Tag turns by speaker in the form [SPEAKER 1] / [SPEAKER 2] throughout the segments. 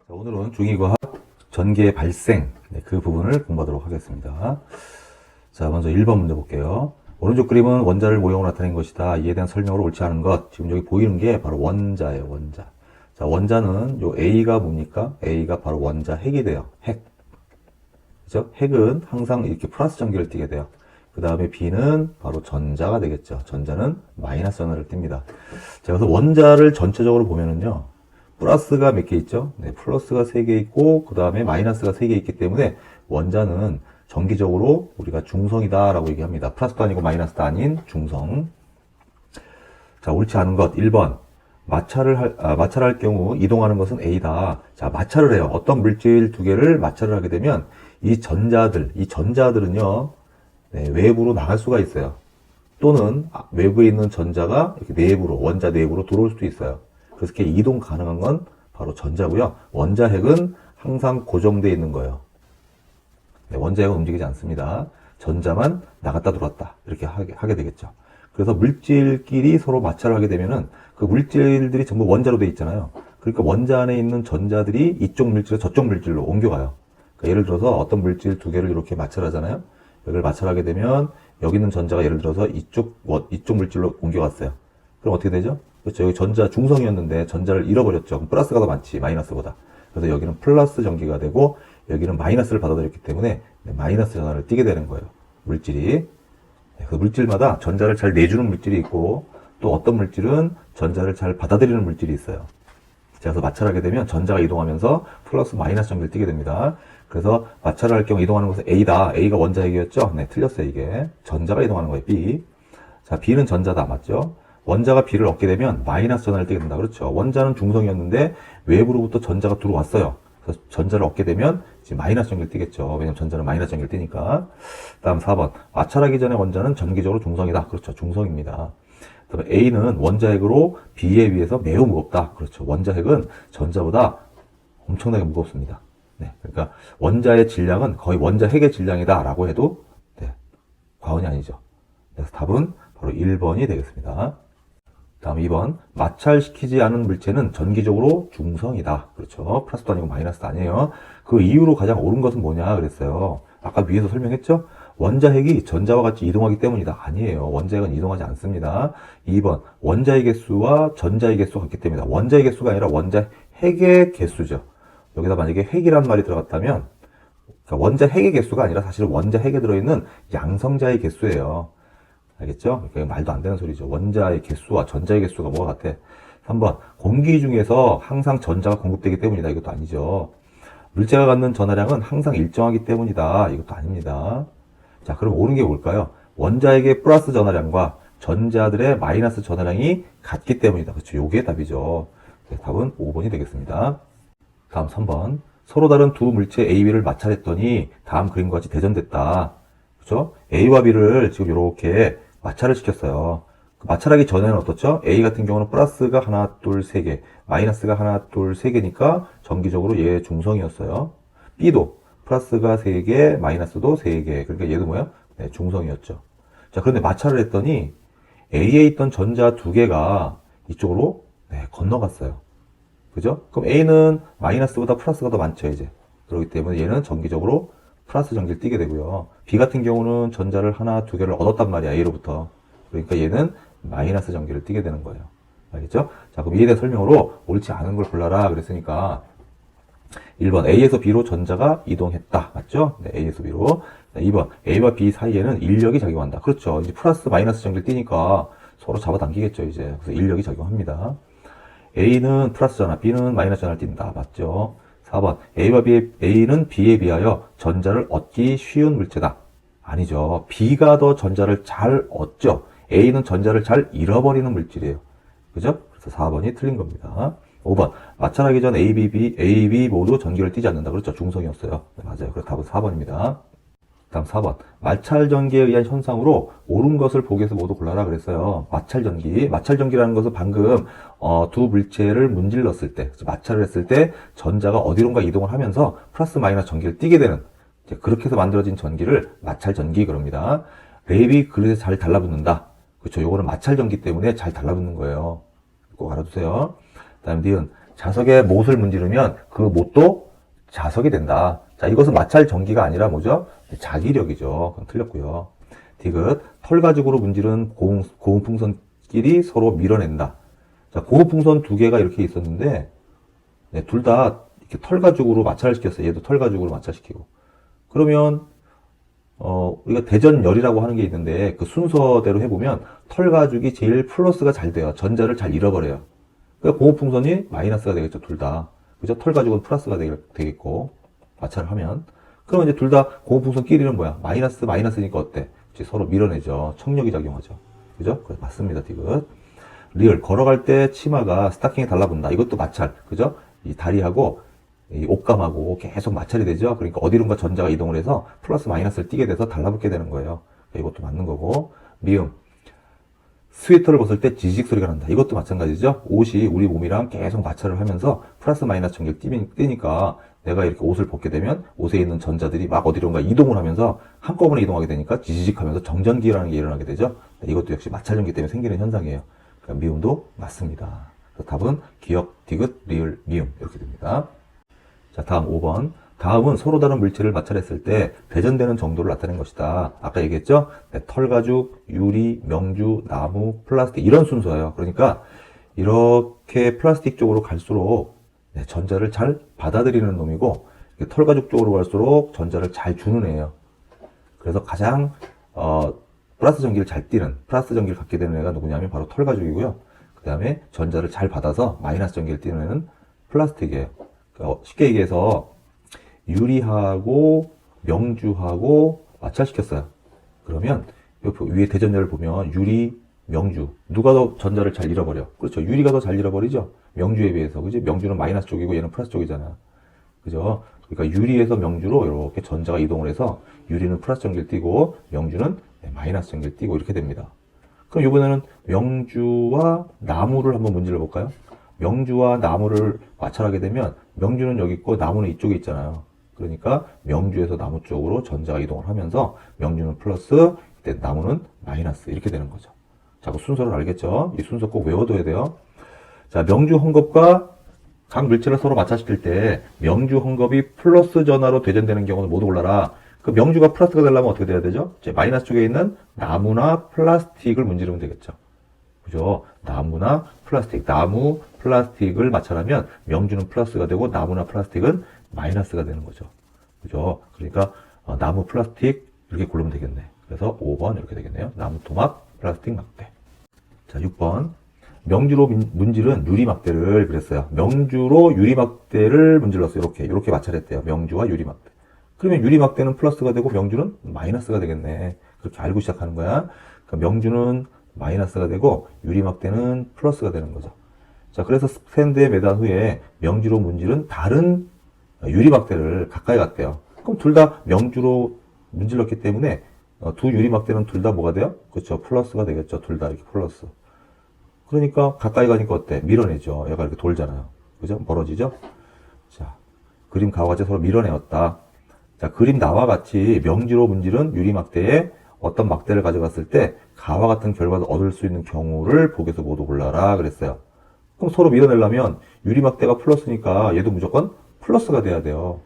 [SPEAKER 1] 자, 오늘은 중2과학 전기의 발생, 그 부분을 공부하도록 하겠습니다. 자, 먼저 1번 문제 볼게요. 오른쪽 그림은 원자를 모형으로 나타낸 것이다. 이에 대한 설명으로 옳지 않은 것. 지금 여기 보이는 게 바로 원자예요, 원자. 자, 원자는 요 A가 뭡니까? A가 바로 원자 핵이 돼요. 핵. 그죠? 핵은 항상 이렇게 플러스 전기를 띠게 돼요. 그 다음에 B는 바로 전자가 되겠죠. 전자는 마이너스 전하를 띱니다. 자, 그래서 원자를 전체적으로 보면은요. 플러스가 몇 개 있죠? 네, 플러스가 3개 있고, 그 다음에 마이너스가 3개 있기 때문에 원자는 정기적으로 우리가 중성이다 라고 얘기합니다. 플러스도 아니고 마이너스도 아닌 중성. 자, 옳지 않은 것 1번. 마찰할 경우 이동하는 것은 A다. 자, 마찰을 해요. 어떤 물질 두 개를 마찰을 하게 되면 이 전자들은요, 네, 외부로 나갈 수가 있어요. 또는 외부에 있는 전자가 이렇게 내부로, 원자 내부로 들어올 수도 있어요. 그래서 이렇게 이동 가능한 건 바로 전자고요. 원자 핵은 항상 고정되어 있는 거예요. 네, 원자 핵은 움직이지 않습니다. 전자만 나갔다 들어왔다 이렇게 하게 되겠죠. 그래서 물질끼리 서로 마찰을 하게 되면은 그 물질들이 전부 원자로 되어 있잖아요. 그러니까 원자 안에 있는 전자들이 이쪽 물질에서 저쪽 물질로 옮겨가요. 그러니까 예를 들어서 어떤 물질 두 개를 이렇게 마찰하잖아요. 여기를 마찰하게 되면 여기 있는 전자가 예를 들어서 이쪽 물질로 옮겨갔어요. 그럼 어떻게 되죠? 그렇죠. 여기 전자 중성이었는데 전자를 잃어버렸죠. 그럼 플러스가 더 많지, 마이너스보다. 그래서 여기는 플러스 전기가 되고 여기는 마이너스를 받아들였기 때문에 마이너스 전하를 띠게 되는 거예요. 물질이. 그 물질마다 전자를 잘 내주는 물질이 있고 또 어떤 물질은 전자를 잘 받아들이는 물질이 있어요. 그래서 마찰하게 되면 전자가 이동하면서 플러스 마이너스 전기를 띠게 됩니다. 그래서 마찰을 할 경우 이동하는 것은 A다. A가 원자 핵이었죠? 네, 틀렸어요, 이게. 전자가 이동하는 거예요, B. 자, B는 전자다. 맞죠? 원자가 B를 얻게 되면 마이너스 전하를 띠게 된다. 그렇죠? 원자는 중성이었는데 외부로부터 전자가 들어왔어요. 그래서 전자를 얻게 되면 지금 마이너스 전기를 띠겠죠. 왜냐면 전자는 마이너스 전기를 띠니까. 다음 4번. 마찰하기 전에 원자는 전기적으로 중성이다. 그렇죠. 중성입니다. 그다음에 A는 원자 핵으로 B에 비해서 매우 무겁다. 그렇죠. 원자 핵은 전자보다 엄청나게 무겁습니다. 네. 그러니까 원자의 질량은 거의 원자 핵의 질량이다. 라고 해도 네, 과언이 아니죠. 그래서 답은 바로 1번이 되겠습니다. 다음 2번. 마찰시키지 않은 물체는 전기적으로 중성이다. 그렇죠. 플러스도 아니고 마이너스도 아니에요. 그 이유로 가장 옳은 것은 뭐냐 그랬어요. 아까 위에서 설명했죠? 원자 핵이 전자와 같이 이동하기 때문이다. 아니에요. 원자 핵은 이동하지 않습니다. 2번. 원자의 개수와 전자의 개수가 같기 때문이다. 원자의 개수가 아니라 원자 핵의 개수죠. 여기다 만약에 핵이란 말이 들어갔다면 그러니까 원자 핵의 개수가 아니라 사실은 원자 핵에 들어있는 양성자의 개수예요. 알겠죠? 그러니까 말도 안 되는 소리죠. 원자의 개수와 전자의 개수가 뭐가 같아? 3번. 공기 중에서 항상 전자가 공급되기 때문이다. 이것도 아니죠. 물체가 갖는 전하량은 항상 일정하기 때문이다. 이것도 아닙니다. 자, 그럼 옳은 게 뭘까요? 원자에게 플러스 전하량과 전자들의 마이너스 전하량이 같기 때문이다. 그렇죠? 요게 답이죠. 네, 답은 5번이 되겠습니다. 다음 3번. 서로 다른 두 물체 A, B를 마찰했더니 다음 그림과 같이 대전됐다. 그렇죠? A와 B를 지금 이렇게 마찰을 시켰어요. 마찰하기 전에는 어떻죠? A 같은 경우는 플러스가 하나, 둘, 세 개, 마이너스가 하나, 둘, 세 개니까 정기적으로 얘 중성이었어요. B도 플러스가 세 개, 마이너스도 세 개. 그러니까 얘도 뭐야? 네, 중성이었죠. 자, 그런데 마찰을 했더니 A에 있던 전자 두 개가 이쪽으로 네, 건너갔어요. 그죠? 그럼 A는 마이너스보다 플러스가 더 많죠, 이제. 그렇기 때문에 얘는 정기적으로 플러스 전기를 띠게 되고요. B 같은 경우는 전자를 하나, 두 개를 얻었단 말이야, A로부터. 그러니까 얘는 마이너스 전기를 띠게 되는 거예요. 알겠죠? 자, 그럼 이에 대한 설명으로 옳지 않은 걸 골라라. 그랬으니까 1번 A에서 B로 전자가 이동했다. 맞죠? 네, A에서 B로. 자, 2번 A와 B 사이에는 인력이 작용한다. 그렇죠. 이제 플러스 마이너스 전기를 띠니까 서로 잡아당기겠죠, 이제. 그래서 인력이 작용합니다. A는 플러스 전하, B는 마이너스 전하를 띈다. 맞죠? 4번. A는 B에 비하여 전자를 얻기 쉬운 물체다. 아니죠. B가 더 전자를 잘 얻죠. A는 전자를 잘 잃어버리는 물질이에요. 그죠? 그래서 4번이 틀린 겁니다. 5번. 마찰하기 전 A, B 모두 전기를 띠지 않는다. 그렇죠. 중성이었어요. 네, 맞아요. 그래서 답은 4번입니다. 다음 4번. 마찰 전기에 의한 현상으로 옳은 것을 보기에서 모두 골라라 그랬어요. 마찰 전기. 마찰 전기라는 것은 방금 두 물체를 문질렀을 때, 마찰을 했을 때 전자가 어디론가 이동을 하면서 플러스 마이너스 전기를 띠게 되는 그렇게 해서 만들어진 전기를 마찰 전기 그럽니다. 랩이 그릇에 잘 달라붙는다. 그렇죠. 요거는 마찰 전기 때문에 잘 달라붙는 거예요. 꼭 알아두세요. 다음 니은 자석에 못을 문지르면 그 못도 자석이 된다. 자, 이것은 마찰 전기가 아니라 뭐죠? 자기력이죠. 그럼 틀렸고요. 디귿, 털 가죽으로 문지른 고음풍선끼리 서로 밀어낸다. 자, 고음풍선 두 개가 이렇게 있었는데, 네, 둘 다 이렇게 털 가죽으로 마찰을 시켰어요. 얘도 털 가죽으로 마찰시키고. 그러면, 우리가 대전열이라고 하는 게 있는데, 그 순서대로 해보면, 털 가죽이 제일 플러스가 잘 돼요. 전자를 잘 잃어버려요. 그러니까 고음풍선이 마이너스가 되겠죠, 둘 다. 그죠? 털 가죽은 플러스가 되겠고, 마찰을 하면. 그러면 이제 둘 다 고음풍선끼리는 뭐야? 마이너스니까 어때? 서로 밀어내죠. 청력이 작용하죠. 그죠? 그래, 맞습니다, 디귿. 리을, 걸어갈 때 치마가 스타킹에 달라붙는다. 이것도 마찰. 그죠? 이 다리하고, 이 옷감하고 계속 마찰이 되죠? 그러니까 어디론가 전자가 이동을 해서 플러스 마이너스를 띠게 돼서 달라붙게 되는 거예요. 이것도 맞는 거고. 미음. 스웨터를 벗을 때 지직 소리가 난다. 이것도 마찬가지죠. 옷이 우리 몸이랑 계속 마찰을 하면서 플러스 마이너스 전기를 띠니까 내가 이렇게 옷을 벗게 되면 옷에 있는 전자들이 막 어디론가 이동을 하면서 한꺼번에 이동하게 되니까 지직하면서 정전기라는 게 일어나게 되죠. 이것도 역시 마찰 전기 때문에 생기는 현상이에요. 그러니까 미음도 맞습니다. 답은 기역, 디귿, 리을, 미음 이렇게 됩니다. 자, 다음 5번. 다음은 서로 다른 물질을 마찰했을 때 배전되는 정도를 나타낸 것이다. 아까 얘기했죠? 네, 털가죽, 유리, 명주, 나무, 플라스틱 이런 순서예요. 그러니까 이렇게 플라스틱 쪽으로 갈수록 네, 전자를 잘 받아들이는 놈이고 털가죽 쪽으로 갈수록 전자를 잘 주는 애예요. 그래서 가장 플러스 전기를 잘 띠는 플러스 전기를 갖게 되는 애가 누구냐면 바로 털가죽이고요. 그 다음에 전자를 잘 받아서 마이너스 전기를 띠는 애는 플라스틱이에요. 그러니까 쉽게 얘기해서 유리하고 명주하고 마찰시켰어요. 그러면 위에 대전열을 보면 유리, 명주 누가 더 전자를 잘 잃어버려? 그렇죠. 유리가 더 잘 잃어버리죠. 명주에 비해서. 그지? 명주는 마이너스 쪽이고 얘는 플러스 쪽이잖아. 그죠? 그러니까 유리에서 명주로 이렇게 전자가 이동을 해서 유리는 플러스 전기를 띠고 명주는 마이너스 전기를 띠고 이렇게 됩니다. 그럼 이번에는 명주와 나무를 한번 문제를 볼까요? 명주와 나무를 마찰하게 되면 명주는 여기 있고 나무는 이쪽에 있잖아요. 그러니까 명주에서 나무 쪽으로 전자가 이동을 하면서 명주는 플러스, 나무는 마이너스 이렇게 되는 거죠. 자, 그 순서를 알겠죠? 이 순서 꼭 외워둬야 돼요. 자, 명주 헝겊과 각 물질을 서로 마찰시킬 때 명주 헝겊이 플러스 전하로 되전되는 경우는 모두 골라라. 그 명주가 플러스가 되려면 어떻게 돼야 되죠? 이제 마이너스 쪽에 있는 나무나 플라스틱을 문지르면 되겠죠. 그죠? 나무나 플라스틱, 나무, 플라스틱을 마찰하면 명주는 플러스가 되고 나무나 플라스틱은 마이너스가 되는 거죠. 그죠? 그러니까 나무, 플라스틱 이렇게 고르면 되겠네. 그래서 5번 이렇게 되겠네요. 나무 토막, 플라스틱 막대. 자, 6번. 명주로 문지른 유리막대를 그랬어요. 명주로 유리막대를 문질렀어요. 이렇게 마찰했대요. 명주와 유리막대. 그러면 유리막대는 플러스가 되고 명주는 마이너스가 되겠네. 그렇게 알고 시작하는 거야. 그러니까 명주는 마이너스가 되고 유리막대는 플러스가 되는 거죠. 자, 그래서 샌드에 매단 후에 명주로 문지른 다른 유리막대를 가까이 갔대요. 그럼 둘 다 명주로 문질렀기 때문에 두 유리막대는 둘 다 뭐가 돼요? 그렇죠. 플러스가 되겠죠. 둘 다 이렇게 플러스. 그러니까 가까이 가니까 어때? 밀어내죠. 얘가 이렇게 돌잖아요. 그죠? 멀어지죠? 자, 그림 가와 같이 서로 밀어내었다. 자, 그림 나와 같이 명주로 문지른 유리막대에 어떤 막대를 가져갔을 때 가와 같은 결과를 얻을 수 있는 경우를 보기에서 모두 골라라 그랬어요. 그럼 서로 밀어내려면 유리막대가 플러스니까 얘도 무조건 플러스가 돼야 돼요.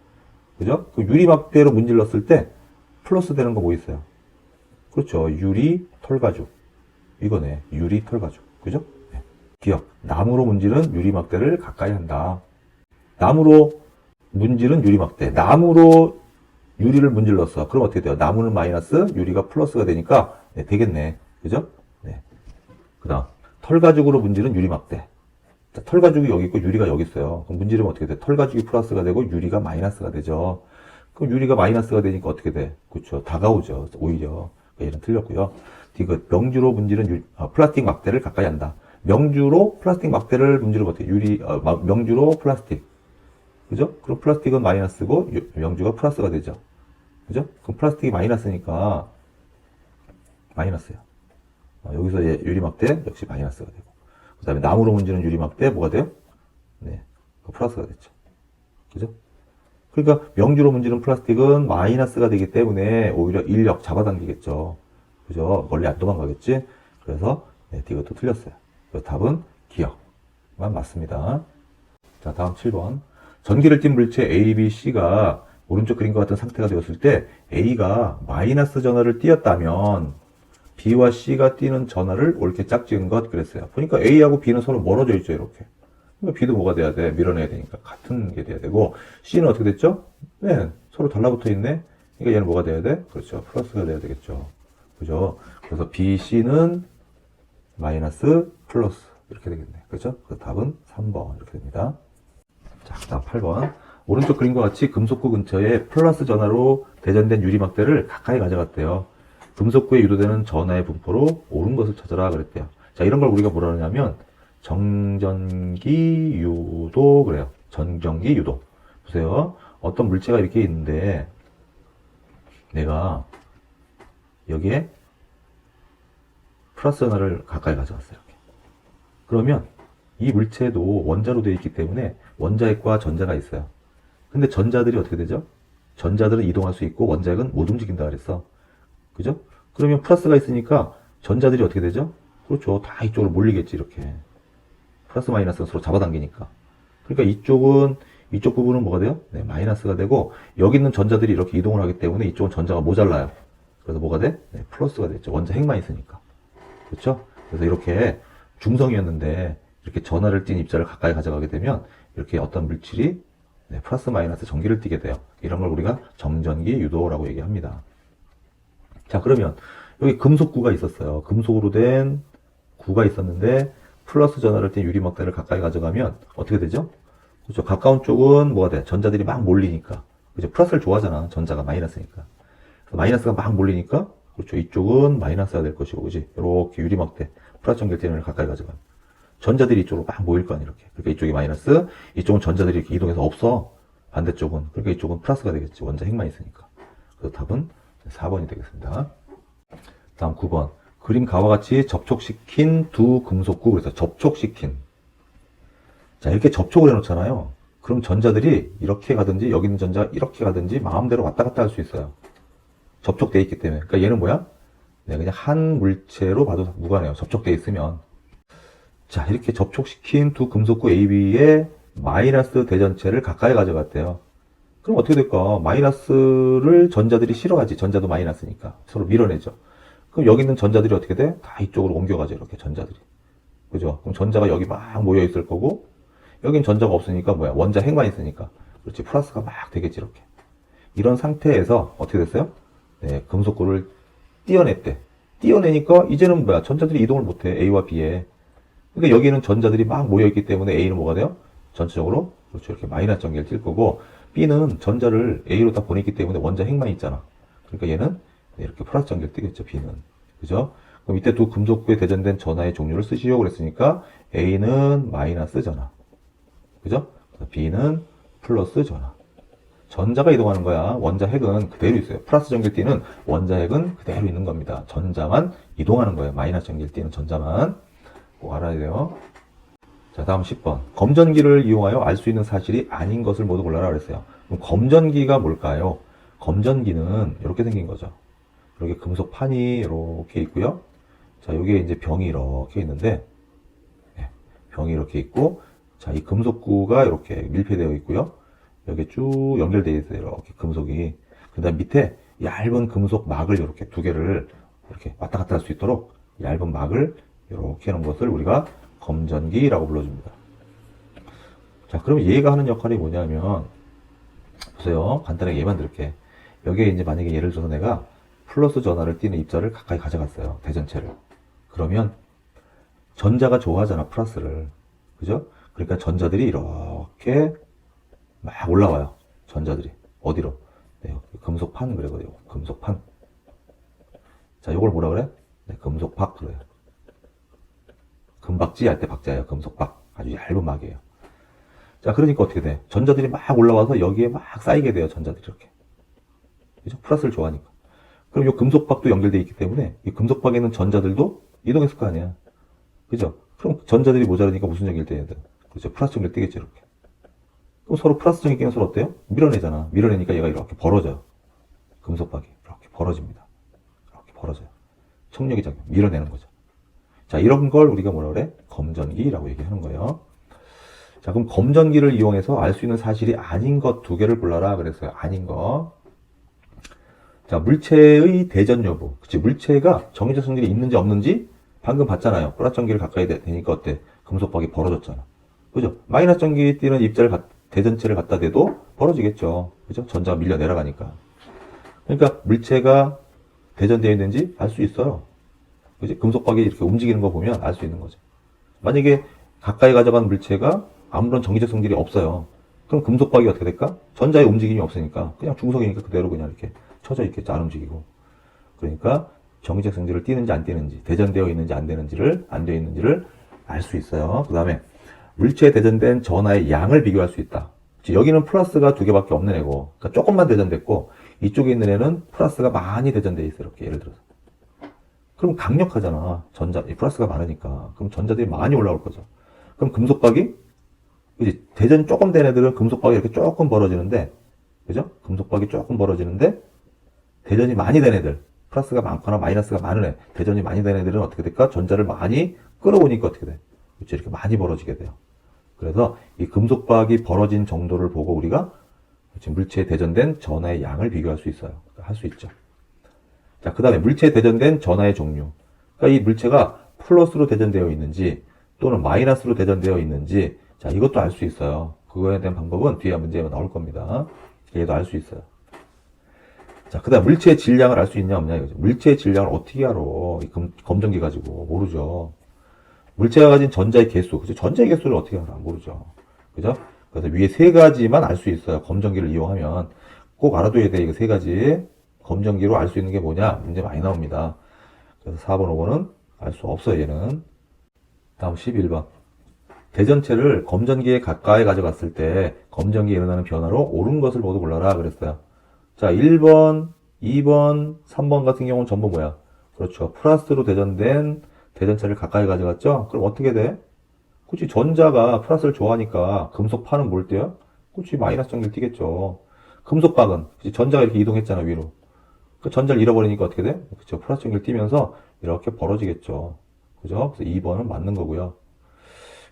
[SPEAKER 1] 그죠? 그 유리막대로 문질렀을 때 플러스 되는 거 뭐 있어요? 그렇죠. 유리, 털가죽. 이거네. 유리, 털가죽. 그죠? 네. 기억. 나무로 문지른 유리막대를 가까이 한다. 나무로 문지른 유리막대. 나무로 유리를 문질렀어. 그럼 어떻게 돼요? 나무는 마이너스, 유리가 플러스가 되니까 네, 되겠네. 그죠? 네. 그 다음 털가죽으로 문지른 유리막대. 자, 털가죽이 여기 있고 유리가 여기 있어요. 그럼 문지르면 어떻게 돼? 털가죽이 플러스가 되고 유리가 마이너스가 되죠. 그럼 유리가 마이너스가 되니까 어떻게 돼? 그렇죠. 다가오죠. 오히려. 얘는 틀렸고요. 디귿. 명주로 문지른 플라스틱 막대를 가까이 한다. 명주로 플라스틱 막대를 문지르면 어떻게? 명주로 플라스틱. 그죠? 그럼 플라스틱은 마이너스고 명주가 플러스가 되죠. 그죠? 그럼 플라스틱이 마이너스니까 마이너스야. 여기서 유리막대 역시 마이너스가 되고. 그 다음에 나무로 문지른 유리막대 뭐가 돼요? 네, 플러스가 됐죠. 그죠? 그러니까 명주로 문지른 플라스틱은 마이너스가 되기 때문에 오히려 인력 잡아당기겠죠. 그죠? 멀리 안 도망가겠지? 그래서 네, 이것도 틀렸어요. 답은 기억만 맞습니다. 자, 다음 7번. 전기를 띤 물체 A, B, C가 오른쪽 그림과 같은 상태가 되었을 때 A가 마이너스 전하를 띄었다면 B와 C가 띄는 전하를 옳게 짝지은 것 그랬어요. 보니까 A하고 B는 서로 멀어져 있죠, 이렇게. 그러니까 B도 뭐가 돼야 돼? 밀어내야 되니까 같은 게 돼야 되고, C는 어떻게 됐죠? 네, 서로 달라붙어 있네. 그러니까 얘는 뭐가 돼야 돼? 그렇죠, 플러스가 돼야 되겠죠. 그죠? 그래서 B, C는 마이너스, 플러스 이렇게 되겠네. 그렇죠? 그래서 답은 3번 이렇게 됩니다. 자, 다음 8번. 오른쪽 그림과 같이 금속구 근처에 플러스 전하로 대전된 유리막대를 가까이 가져갔대요. 금속구에 유도되는 전하의 분포로 옳은 것을 찾아라 그랬대요. 자, 이런 걸 우리가 뭐라 하냐면 정전기 유도 그래요. 정전기 유도. 보세요. 어떤 물체가 이렇게 있는데 내가 여기에 플러스 전하를 가까이 가져갔어요. 이렇게. 그러면 이 물체도 원자로 되어 있기 때문에 원자핵과 전자가 있어요. 근데 전자들이 어떻게 되죠? 전자들은 이동할 수 있고 원자핵은 못 움직인다 그랬어. 그죠? 그러면 플러스가 있으니까 전자들이 어떻게 되죠? 그렇죠. 다 이쪽으로 몰리겠지, 이렇게. 플러스 마이너스가 서로 잡아당기니까. 그러니까 이쪽 부분은 뭐가 돼요? 네, 마이너스가 되고, 여기 있는 전자들이 이렇게 이동을 하기 때문에 이쪽은 전자가 모자라요. 그래서 뭐가 돼? 네, 플러스가 됐죠. 원자 핵만 있으니까. 그렇죠? 그래서 이렇게 중성이었는데, 이렇게 전하를 띤 입자를 가까이 가져가게 되면, 이렇게 어떤 물질이 네, 플러스 마이너스 전기를 띠게 돼요. 이런 걸 우리가 정전기 유도라고 얘기합니다. 자, 그러면 여기 금속구가 있었어요. 금속으로 된 구가 있었는데 플러스 전하를 띤 유리막대를 가까이 가져가면 어떻게 되죠? 그렇죠. 가까운 쪽은 뭐가 돼? 전자들이 막 몰리니까. 그죠? 플러스를 좋아하잖아. 전자가 마이너스니까. 그래서 마이너스가 막 몰리니까 그렇죠. 이쪽은 마이너스가 될 것이고, 그지? 이렇게 유리막대 플러스 전기를 가까이 가져가면 전자들이 이쪽으로 막 모일 거 아니야, 이렇게. 그러니까 이쪽이 마이너스, 이쪽은 전자들이 이렇게 이동해서 없어. 반대쪽은. 그러니까 이쪽은 플러스가 되겠지. 원자 핵만 있으니까. 그래서 답은 4번이 되겠습니다. 다음 9번. 그림 가와 같이 접촉시킨 두 금속구. 그래서 접촉시킨. 자, 이렇게 접촉을 해놓잖아요. 그럼 전자들이 이렇게 가든지, 여기 있는 전자가 이렇게 가든지, 마음대로 왔다 갔다 할 수 있어요. 접촉되어 있기 때문에. 그러니까 얘는 뭐야? 네, 그냥 한 물체로 봐도 무관해요. 접촉되어 있으면. 자, 이렇게 접촉시킨 두 금속구 AB의 마이너스 대전체를 가까이 가져갔대요. 그럼 어떻게 될까? 마이너스를 전자들이 싫어하지. 전자도 마이너스니까. 서로 밀어내죠. 그럼 여기 있는 전자들이 어떻게 돼? 다 이쪽으로 옮겨가죠. 이렇게 전자들이. 그죠? 그럼 전자가 여기 막 모여 있을 거고, 여긴 전자가 없으니까 뭐야? 원자 핵만 있으니까. 그렇지. 플러스가 막 되겠지. 이렇게. 이런 상태에서 어떻게 됐어요? 네, 금속구를 띄어냈대. 띄어내니까 이제는 뭐야? 전자들이 이동을 못해. A와 B에. 그러니까 여기는 전자들이 막 모여있기 때문에 A는 뭐가 돼요? 전체적으로 그렇죠. 이렇게 마이너스 전기를 띌 거고, B는 전자를 A로 다 보냈기 때문에 원자 핵만 있잖아. 그러니까 얘는 이렇게 플러스 전기를 띠겠죠. B는. 그죠? 그럼 이때 두 금속구에 대전된 전하의 종류를 쓰시려고 그랬으니까 A는 마이너스 전하. 그죠? B는 플러스 전하. 전자가 이동하는 거야. 원자 핵은 그대로 있어요. 플러스 전기를 띠는 원자 핵은 그대로 있는 겁니다. 전자만 이동하는 거예요. 마이너스 전기를 띠는 전자만. 꼭 알아야 돼요. 자, 다음 10번. 검전기를 이용하여 알 수 있는 사실이 아닌 것을 모두 골라라 그랬어요. 그럼 검전기가 뭘까요? 검전기는 이렇게 생긴 거죠. 이렇게 금속판이 이렇게 있고요. 자, 여기에 이제 병이 이렇게 있는데, 네, 병이 이렇게 있고, 자, 이 금속구가 이렇게 밀폐되어 있고요. 여기 쭉 연결되어 있어요. 이렇게 금속이. 그 다음 밑에 얇은 금속 막을 이렇게 두 개를 이렇게 왔다 갔다 할 수 있도록 얇은 막을 이렇게 해놓은 것을 우리가 검전기라고 불러줍니다. 자, 그럼 얘가 하는 역할이 뭐냐면, 보세요. 간단하게 얘만 들을게. 여기에 이제 만약에 예를 들어서 내가 플러스 전하를 띠는 입자를 가까이 가져갔어요. 대전체를. 그러면 전자가 좋아하잖아, 플러스를. 그죠? 그러니까 전자들이 이렇게 막 올라와요. 전자들이. 어디로? 네, 금속판 그래요. 금속판. 자, 요걸 뭐라 그래? 네, 금속박 그래요. 금박지 할 때 박자예요. 금속박. 아주 얇은 막이에요. 자, 그러니까 어떻게 돼? 전자들이 막 올라와서 여기에 막 쌓이게 돼요. 전자들이 이렇게. 그죠? 플러스를 좋아하니까. 그럼 이 금속박도 연결되어 있기 때문에 이 금속박에 있는 전자들도 이동했을 거 아니야. 그죠? 그럼 전자들이 모자라니까 무슨 전기를 떼야 돼? 그렇죠? 플러스 전기를 떼겠지, 이렇게. 그럼 서로 플러스 전기 끼는 서로 어때요? 밀어내잖아. 밀어내니까 얘가 이렇게 벌어져요. 금속박이. 이렇게 벌어집니다. 이렇게 벌어져요. 청력이 작용. 밀어내는 거죠. 자, 이런 걸 우리가 뭐라 그래? 검전기라고 얘기하는 거예요. 자, 그럼 검전기를 이용해서 알 수 있는 사실이 아닌 것 두 개를 골라라 그랬어요. 아닌 거. 자, 물체의 대전 여부. 그치, 물체가 정의적 성질이 있는지 없는지 방금 봤잖아요. 플러스 전기를 가까이 대니까 어때? 금속박이 벌어졌잖아. 그죠? 마이너스 전기 띄는 대전체를 갖다 대도 벌어지겠죠. 그죠? 전자가 밀려 내려가니까. 그러니까 물체가 대전되어 있는지 알 수 있어요. 그지? 금속박이 이렇게 움직이는 거 보면 알 수 있는 거죠. 만약에 가까이 가져간 물체가 아무런 정기적 성질이 없어요. 그럼 금속박이 어떻게 될까? 전자의 움직임이 없으니까 그냥 중성이니까 그대로 그냥 이렇게 쳐져 있겠죠. 안 움직이고. 그러니까 정기적 성질을 띄는지 안 띄는지, 대전되어 있는지 안 되는지를, 안 되어 있는지를 알 수 있어요. 그 다음에 물체에 대전된 전하의 양을 비교할 수 있다. 여기는 플러스가 두 개밖에 없는 애고, 그러니까 조금만 대전됐고, 이쪽에 있는 애는 플러스가 많이 대전되어 있어요. 이렇게 예를 들어서. 그럼 강력하잖아. 플러스가 많으니까. 그럼 전자들이 많이 올라올 거죠. 그럼 금속박이, 그지? 대전이 조금 된 애들은 금속박이 이렇게 조금 벌어지는데, 그죠? 금속박이 조금 벌어지는데, 대전이 많이 된 애들, 플러스가 많거나 마이너스가 많은 애, 대전이 많이 된 애들은 어떻게 될까? 전자를 많이 끌어오니까 어떻게 돼? 그렇죠? 이렇게 많이 벌어지게 돼요. 그래서 이 금속박이 벌어진 정도를 보고 우리가 물체에 대전된 전하의 양을 비교할 수 있어요. 할 수 있죠. 자, 그 다음에 물체에 대전된 전하의 종류. 그러니까 이 물체가 플러스로 대전되어 있는지 또는 마이너스로 대전되어 있는지, 자, 이것도 알 수 있어요. 그거에 대한 방법은 뒤에 문제가 나올 겁니다. 얘도 알 수 있어요. 자, 그 다음 물체의 질량을 알 수 있냐 없냐 이거죠. 물체의 질량을 어떻게 알아? 이 검정기 가지고 모르죠. 물체가 가진 전자의 개수, 그죠? 전자의 개수를 어떻게 알아? 모르죠. 그죠? 그래서 위에 세 가지만 알 수 있어요. 검정기를 이용하면 꼭 알아둬야 돼. 이거 세 가지. 검정기로 알 수 있는 게 뭐냐? 문제 많이 나옵니다. 그래서 4번, 5번은 알 수 없어요. 얘는. 다음 11번. 대전체를 검전기에 가까이 가져갔을 때 검전기에 일어나는 변화로 옳은 것을 모두 골라라 그랬어요. 자, 1번, 2번, 3번 같은 경우는 전부 뭐야? 그렇죠. 플러스로 대전된 대전체를 가까이 가져갔죠? 그럼 어떻게 돼? 그치, 전자가 플러스를 좋아하니까 금속파는 뭘 떼요? 그치, 마이너스 전기를 띄겠죠. 금속박은, 그치, 전자가 이렇게 이동했잖아, 위로. 그 전자를 잃어버리니까 어떻게 돼? 그쵸, 플러스 전기를 띄면서 이렇게 벌어지겠죠. 그죠? 그래서 2번은 맞는 거고요.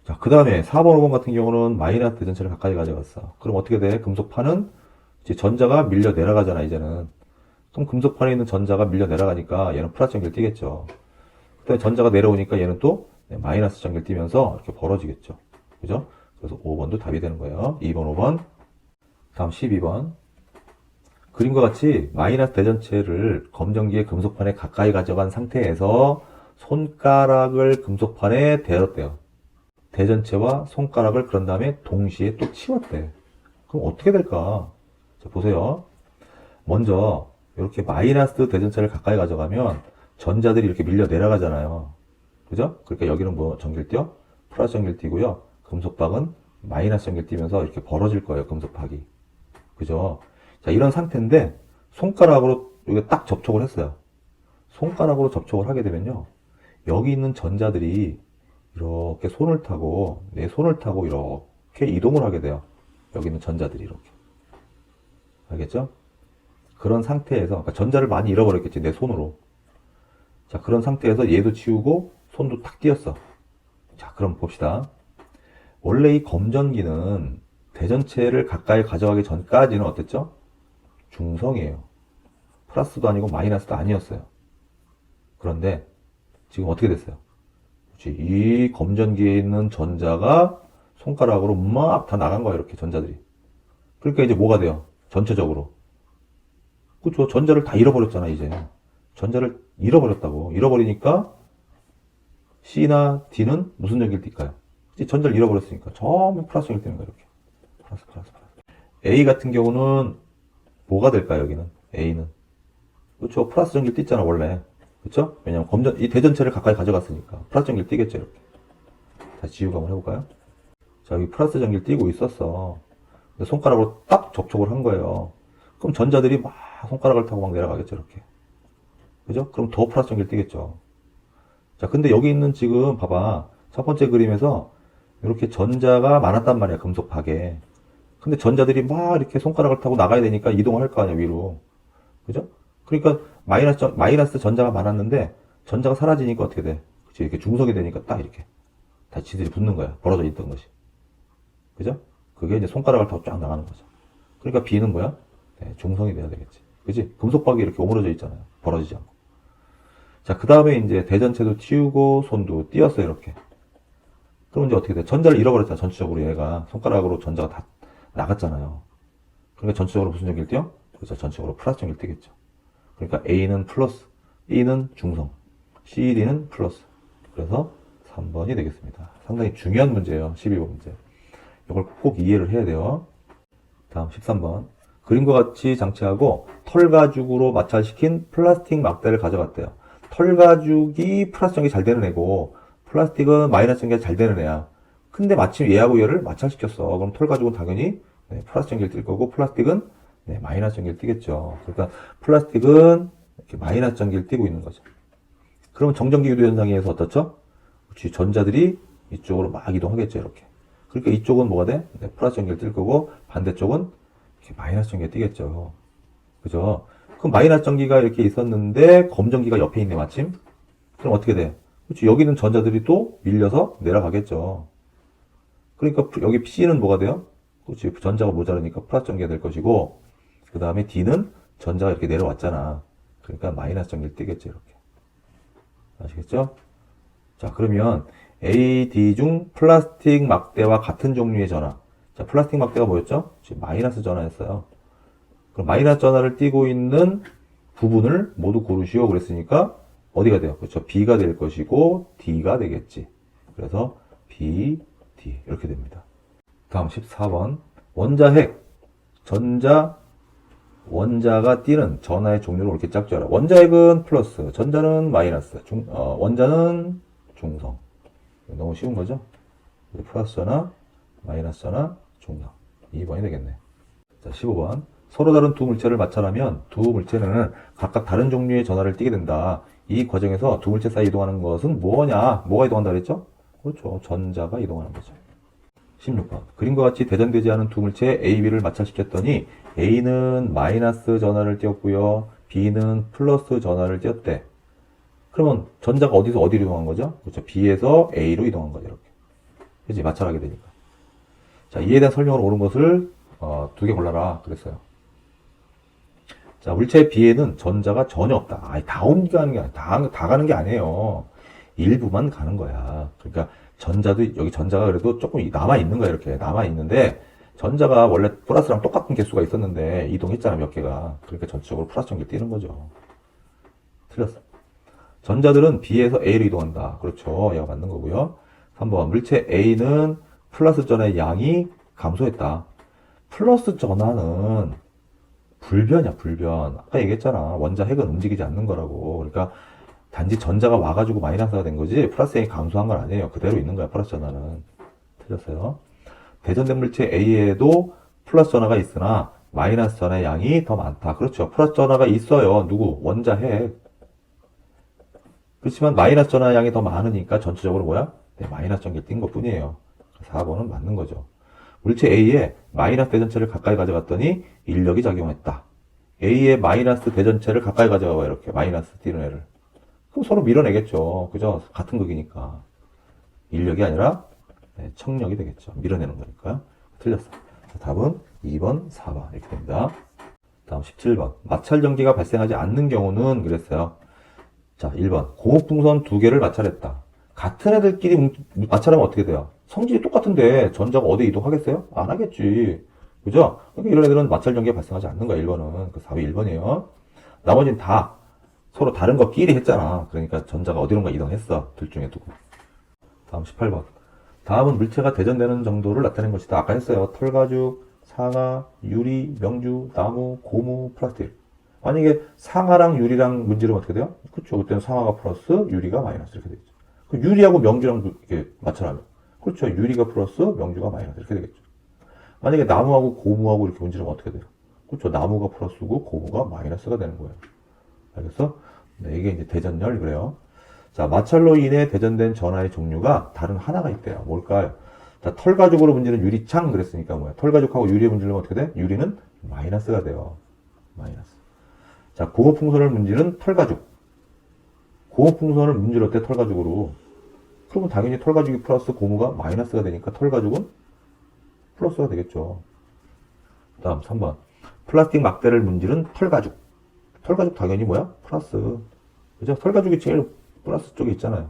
[SPEAKER 1] 자, 그 다음에 4번, 5번 같은 경우는 마이너스 대전체를 가까이 가져갔어. 그럼 어떻게 돼? 금속파는 이제 전자가 밀려 내려가잖아, 이제는. 그럼 금속판에 있는 전자가 밀려 내려가니까 얘는 플러스 전기를 띄겠죠. 그다음에 전자가 내려오니까 얘는 또 마이너스 전기를 띄면서 이렇게 벌어지겠죠. 그죠? 그래서 5번도 답이 되는 거예요. 2번, 5번. 다음 12번. 그림과 같이 마이너스 대전체를 검정기의 금속판에 가까이 가져간 상태에서 손가락을 금속판에 대었대요. 대전체와 손가락을 그런 다음에 동시에 또 치웠대. 그럼 어떻게 될까? 자, 보세요. 먼저 이렇게 마이너스 대전체를 가까이 가져가면 전자들이 이렇게 밀려 내려가잖아요. 그죠? 그러니까 여기는 뭐 전기를 띄어? 플러스 전기를 띄고요. 금속박은 마이너스 전기를 띄면서 이렇게 벌어질 거예요. 금속박이. 그죠? 자, 이런 상태인데 손가락으로 여기 딱 접촉을 했어요. 손가락으로 접촉을 하게 되면요. 여기 있는 전자들이 이렇게 손을 타고 내 손을 타고 이렇게 이동을 하게 돼요. 여기 있는 전자들이 이렇게. 알겠죠? 그런 상태에서 그러니까 전자를 많이 잃어버렸겠지. 내 손으로. 자, 그런 상태에서 얘도 치우고 손도 탁 띄었어. 자, 그럼 봅시다. 원래 이 검전기는 대전체를 가까이 가져가기 전까지는 어땠죠? 중성이에요. 플러스도 아니고 마이너스도 아니었어요. 그런데 지금 어떻게 됐어요? 그렇지. 이 검전기에 있는 전자가 손가락으로 막 다 나간 거야. 이렇게 전자들이. 그러니까 이제 뭐가 돼요? 전체적으로. 그렇죠. 전자를 다 잃어버렸잖아, 이제. 전자를 잃어버렸다고. 잃어버리니까 C나 D는 무슨 전기를 띱까요? 전자를 잃어버렸으니까 전부 플러스 전기를 띄는 거야, 이렇게. 플러스. A 같은 경우는 뭐가 될까요, 여기는? A는. 그렇죠. 플러스 전기를 띄잖아, 원래. 그렇죠? 왜냐면 이 대전체를 가까이 가져갔으니까. 플러스 전기를 띄겠죠, 이렇게. 다시 지우고 한번 해볼까요? 자, 여기 플러스 전기를 띄고 있었어. 근데 손가락으로 딱 접촉을 한 거예요. 그럼 전자들이 막 손가락을 타고 막 내려가겠죠, 이렇게. 그죠? 그럼 더 플러스 전기를 띄겠죠. 자, 근데 여기 있는 지금 봐봐. 첫 번째 그림에서 이렇게 전자가 많았단 말이야, 금속박에. 근데 전자들이 막 이렇게 손가락을 타고 나가야 되니까 이동을 할 거 아니야, 위로. 그죠? 그러니까 마이너스 전자가 많았는데 전자가 사라지니까 어떻게 돼? 그치? 이렇게 중성이 되니까 딱 이렇게 다시 지들이 붙는 거야. 벌어져 있던 것이. 그죠? 그게 이제 손가락을 타고 쫙 나가는 거죠. 그러니까 B는 뭐야? 네, 중성이 돼야 되겠지. 그지? 금속박이 이렇게 오므려져 있잖아요. 벌어지지 않고. 자, 그 다음에 이제 대전체도 틔우고 손도 띄었어요, 이렇게. 그럼 이제 어떻게 돼? 전자를 잃어버렸잖아, 전체적으로 얘가. 손가락으로 전자가 다 나갔잖아요. 그러니까 전체적으로 무슨 전기를 띄어? 그렇죠. 전체적으로 플러스 전기를 띄겠죠. 그러니까 A는 플러스, B는 중성, C, D는 플러스. 그래서 3번이 되겠습니다. 상당히 중요한 문제예요. 12번 문제. 이걸 꼭 이해를 해야 돼요. 다음 13번. 그림과 같이 장치하고 털가죽으로 마찰시킨 플라스틱 막대를 가져갔대요. 털가죽이 플러스 전기 잘 되는 애고 플라스틱은 마이너스 전기가 잘 되는 애야. 근데 마침 얘하고 얘를 마찰시켰어. 그럼 털가죽은 당연히 플러스 전기를 띌 거고 플라스틱은 마이너스 전기를 띠겠죠. 그러니까 플라스틱은 이렇게 마이너스 전기를 띠고 있는 거죠. 그럼 정전기 유도 현상에서 어떻죠? 그렇지, 전자들이 이쪽으로 막 이동하겠죠, 이렇게. 그러니까 이쪽은 뭐가 돼? 플러스 전기를 띌 거고 반대쪽은 이렇게 마이너스 전기가 띠겠죠. 그죠? 그럼 마이너스 전기가 이렇게 있었는데 검전기가 옆에 있네, 마침. 그럼 어떻게 돼? 그렇지, 여기는 전자들이 또 밀려서 내려가겠죠. 그러니까 여기 C는 뭐가 돼요? 그렇지, 전자가 모자라니까 플러스 전기가 될 것이고, 그 다음에 D는 전자가 이렇게 내려왔잖아. 그러니까 마이너스 전기를 띄겠죠, 이렇게. 아시겠죠? 자, 그러면 A, D 중 플라스틱 막대와 같은 종류의 전화. 자, 플라스틱 막대가 뭐였죠? 지금 마이너스 전화였어요. 그럼 마이너스 전화를 띄고 있는 부분을 모두 고르시오. 그랬으니까 어디가 돼요? 그렇죠. B가 될 것이고 D가 되겠지. 그래서 B, D 이렇게 됩니다. 다음 14번. 원자핵, 원자가 띄는 전하의 종류를 이렇게 짝지어라. 원자핵은 플러스, 전자는 마이너스, 원자는 중성. 너무 쉬운 거죠? 플러스 전하, 마이너스 전하, 중성. 2번이 되겠네. 자, 15번. 서로 다른 두 물체를 마찰하면 두 물체는 각각 다른 종류의 전하를 띠게 된다. 이 과정에서 두 물체 사이 이동하는 것은 뭐냐? 뭐가 이동한다 그랬죠? 그렇죠. 전자가 이동하는 거죠. 16번. 그림과 같이 대전되지 않은 두 물체 A, B를 마찰시켰더니 A는 마이너스 전하를 띄었고요. B는 플러스 전하를 띄었대. 그러면 전자가 어디서 어디로 이동한 거죠? 그렇죠. B에서 A로 이동한 거죠. 이렇게. 그렇지. 마찰하게 되니까. 자, 이에 대한 설명으로 옳은 것을 두 개 골라라. 그랬어요. 자, 물체 B에는 전자가 전혀 없다. 다 옮겨가는 게 아니야. 다 가는 게 아니에요. 일부만 가는 거야. 그러니까 전자도, 여기 전자가 그래도 조금 남아있는 거야. 이렇게 남아있는데, 전자가 원래 플러스랑 똑같은 개수가 있었는데, 이동했잖아, 몇 개가. 그러니까 전체적으로 플러스 전기를 띄는 거죠. 틀렸어. 전자들은 B에서 A로 이동한다. 그렇죠. 얘가 맞는 거고요. 3번. 물체 A는 플러스 전의 양이 감소했다. 플러스 전하는 불변이야, 불변. 아까 얘기했잖아. 원자 핵은 움직이지 않는 거라고. 그러니까 단지 전자가 와가지고 마이너스가 된 거지 플러스 A이 감소한 건 아니에요. 그대로 있는 거야, 플러스 전하는. 틀렸어요. 대전된 물체 A에도 플러스 전하가 있으나 마이너스 전하의 양이 더 많다. 그렇죠. 플러스 전하가 있어요. 누구? 원자 핵. 그렇지만 마이너스 전하의 양이 더 많으니까 전체적으로 뭐야? 마이너스 전기를 띈 것 뿐이에요. 4번은 맞는 거죠. 물체 A에 마이너스 대전체를 가까이 가져갔더니 인력이 작용했다. A의 마이너스 대전체를 가까이 가져가봐, 이렇게. 마이너스 띄는 애를. 그럼 서로 밀어내겠죠. 그죠? 같은 극이니까. 인력이 아니라 청력이 되겠죠. 밀어내는 거니까요. 틀렸어. 답은 2번, 4번 이렇게 됩니다. 다음 17번. 마찰 전기가 발생하지 않는 경우는 그랬어요. 자, 1번. 고무풍선 두 개를 마찰했다. 같은 애들끼리 마찰하면 어떻게 돼요? 성질이 똑같은데 전자가 어디 이동하겠어요? 안 하겠지. 그죠? 그러니까 이런 애들은 마찰 전기가 발생하지 않는 거야, 1번은. 그 4번 1번이에요. 나머지는 다 서로 다른 것끼리 했잖아. 그러니까 전자가 어디론가 이동했어. 둘 중에 두고. 다음 18번. 다음은 물체가 대전되는 정도를 나타낸 것이다. 아까 했어요. 털가죽, 상하, 유리, 명주, 나무, 고무, 플라스틱. 만약에 상하랑 유리랑 문지르면 어떻게 돼요? 그렇죠. 그때는 상하가 플러스, 유리가 마이너스 이렇게 되겠죠. 그 유리하고 명주랑 이렇게 마찰하면 그렇죠. 유리가 플러스, 명주가 마이너스 이렇게 되겠죠. 만약에 나무하고 고무하고 이렇게 문지르면 어떻게 돼요? 그렇죠. 나무가 플러스고 고무가 마이너스가 되는 거예요. 알겠어? 네, 이게 이제 대전열 그래요. 자, 마찰로 인해 대전된 전하의 종류가 다른 하나가 있대요. 뭘까요? 자, 털가죽으로 문지르는 유리창 그랬으니까 뭐야? 털가죽하고 유리에 문지르면 어떻게 돼? 유리는 마이너스가 돼요. 마이너스. 자, 고무풍선을 문지른 털가죽. 고무풍선을 문질렀대, 털가죽으로. 그러면 당연히 털가죽이 플러스 고무가 마이너스가 되니까 털가죽은 플러스가 되겠죠. 그 다음 3번. 플라스틱 막대를 문지른 털가죽. 털가죽 당연히 뭐야? 플러스. 그죠? 털가죽이 제일 플러스 쪽에 있잖아요.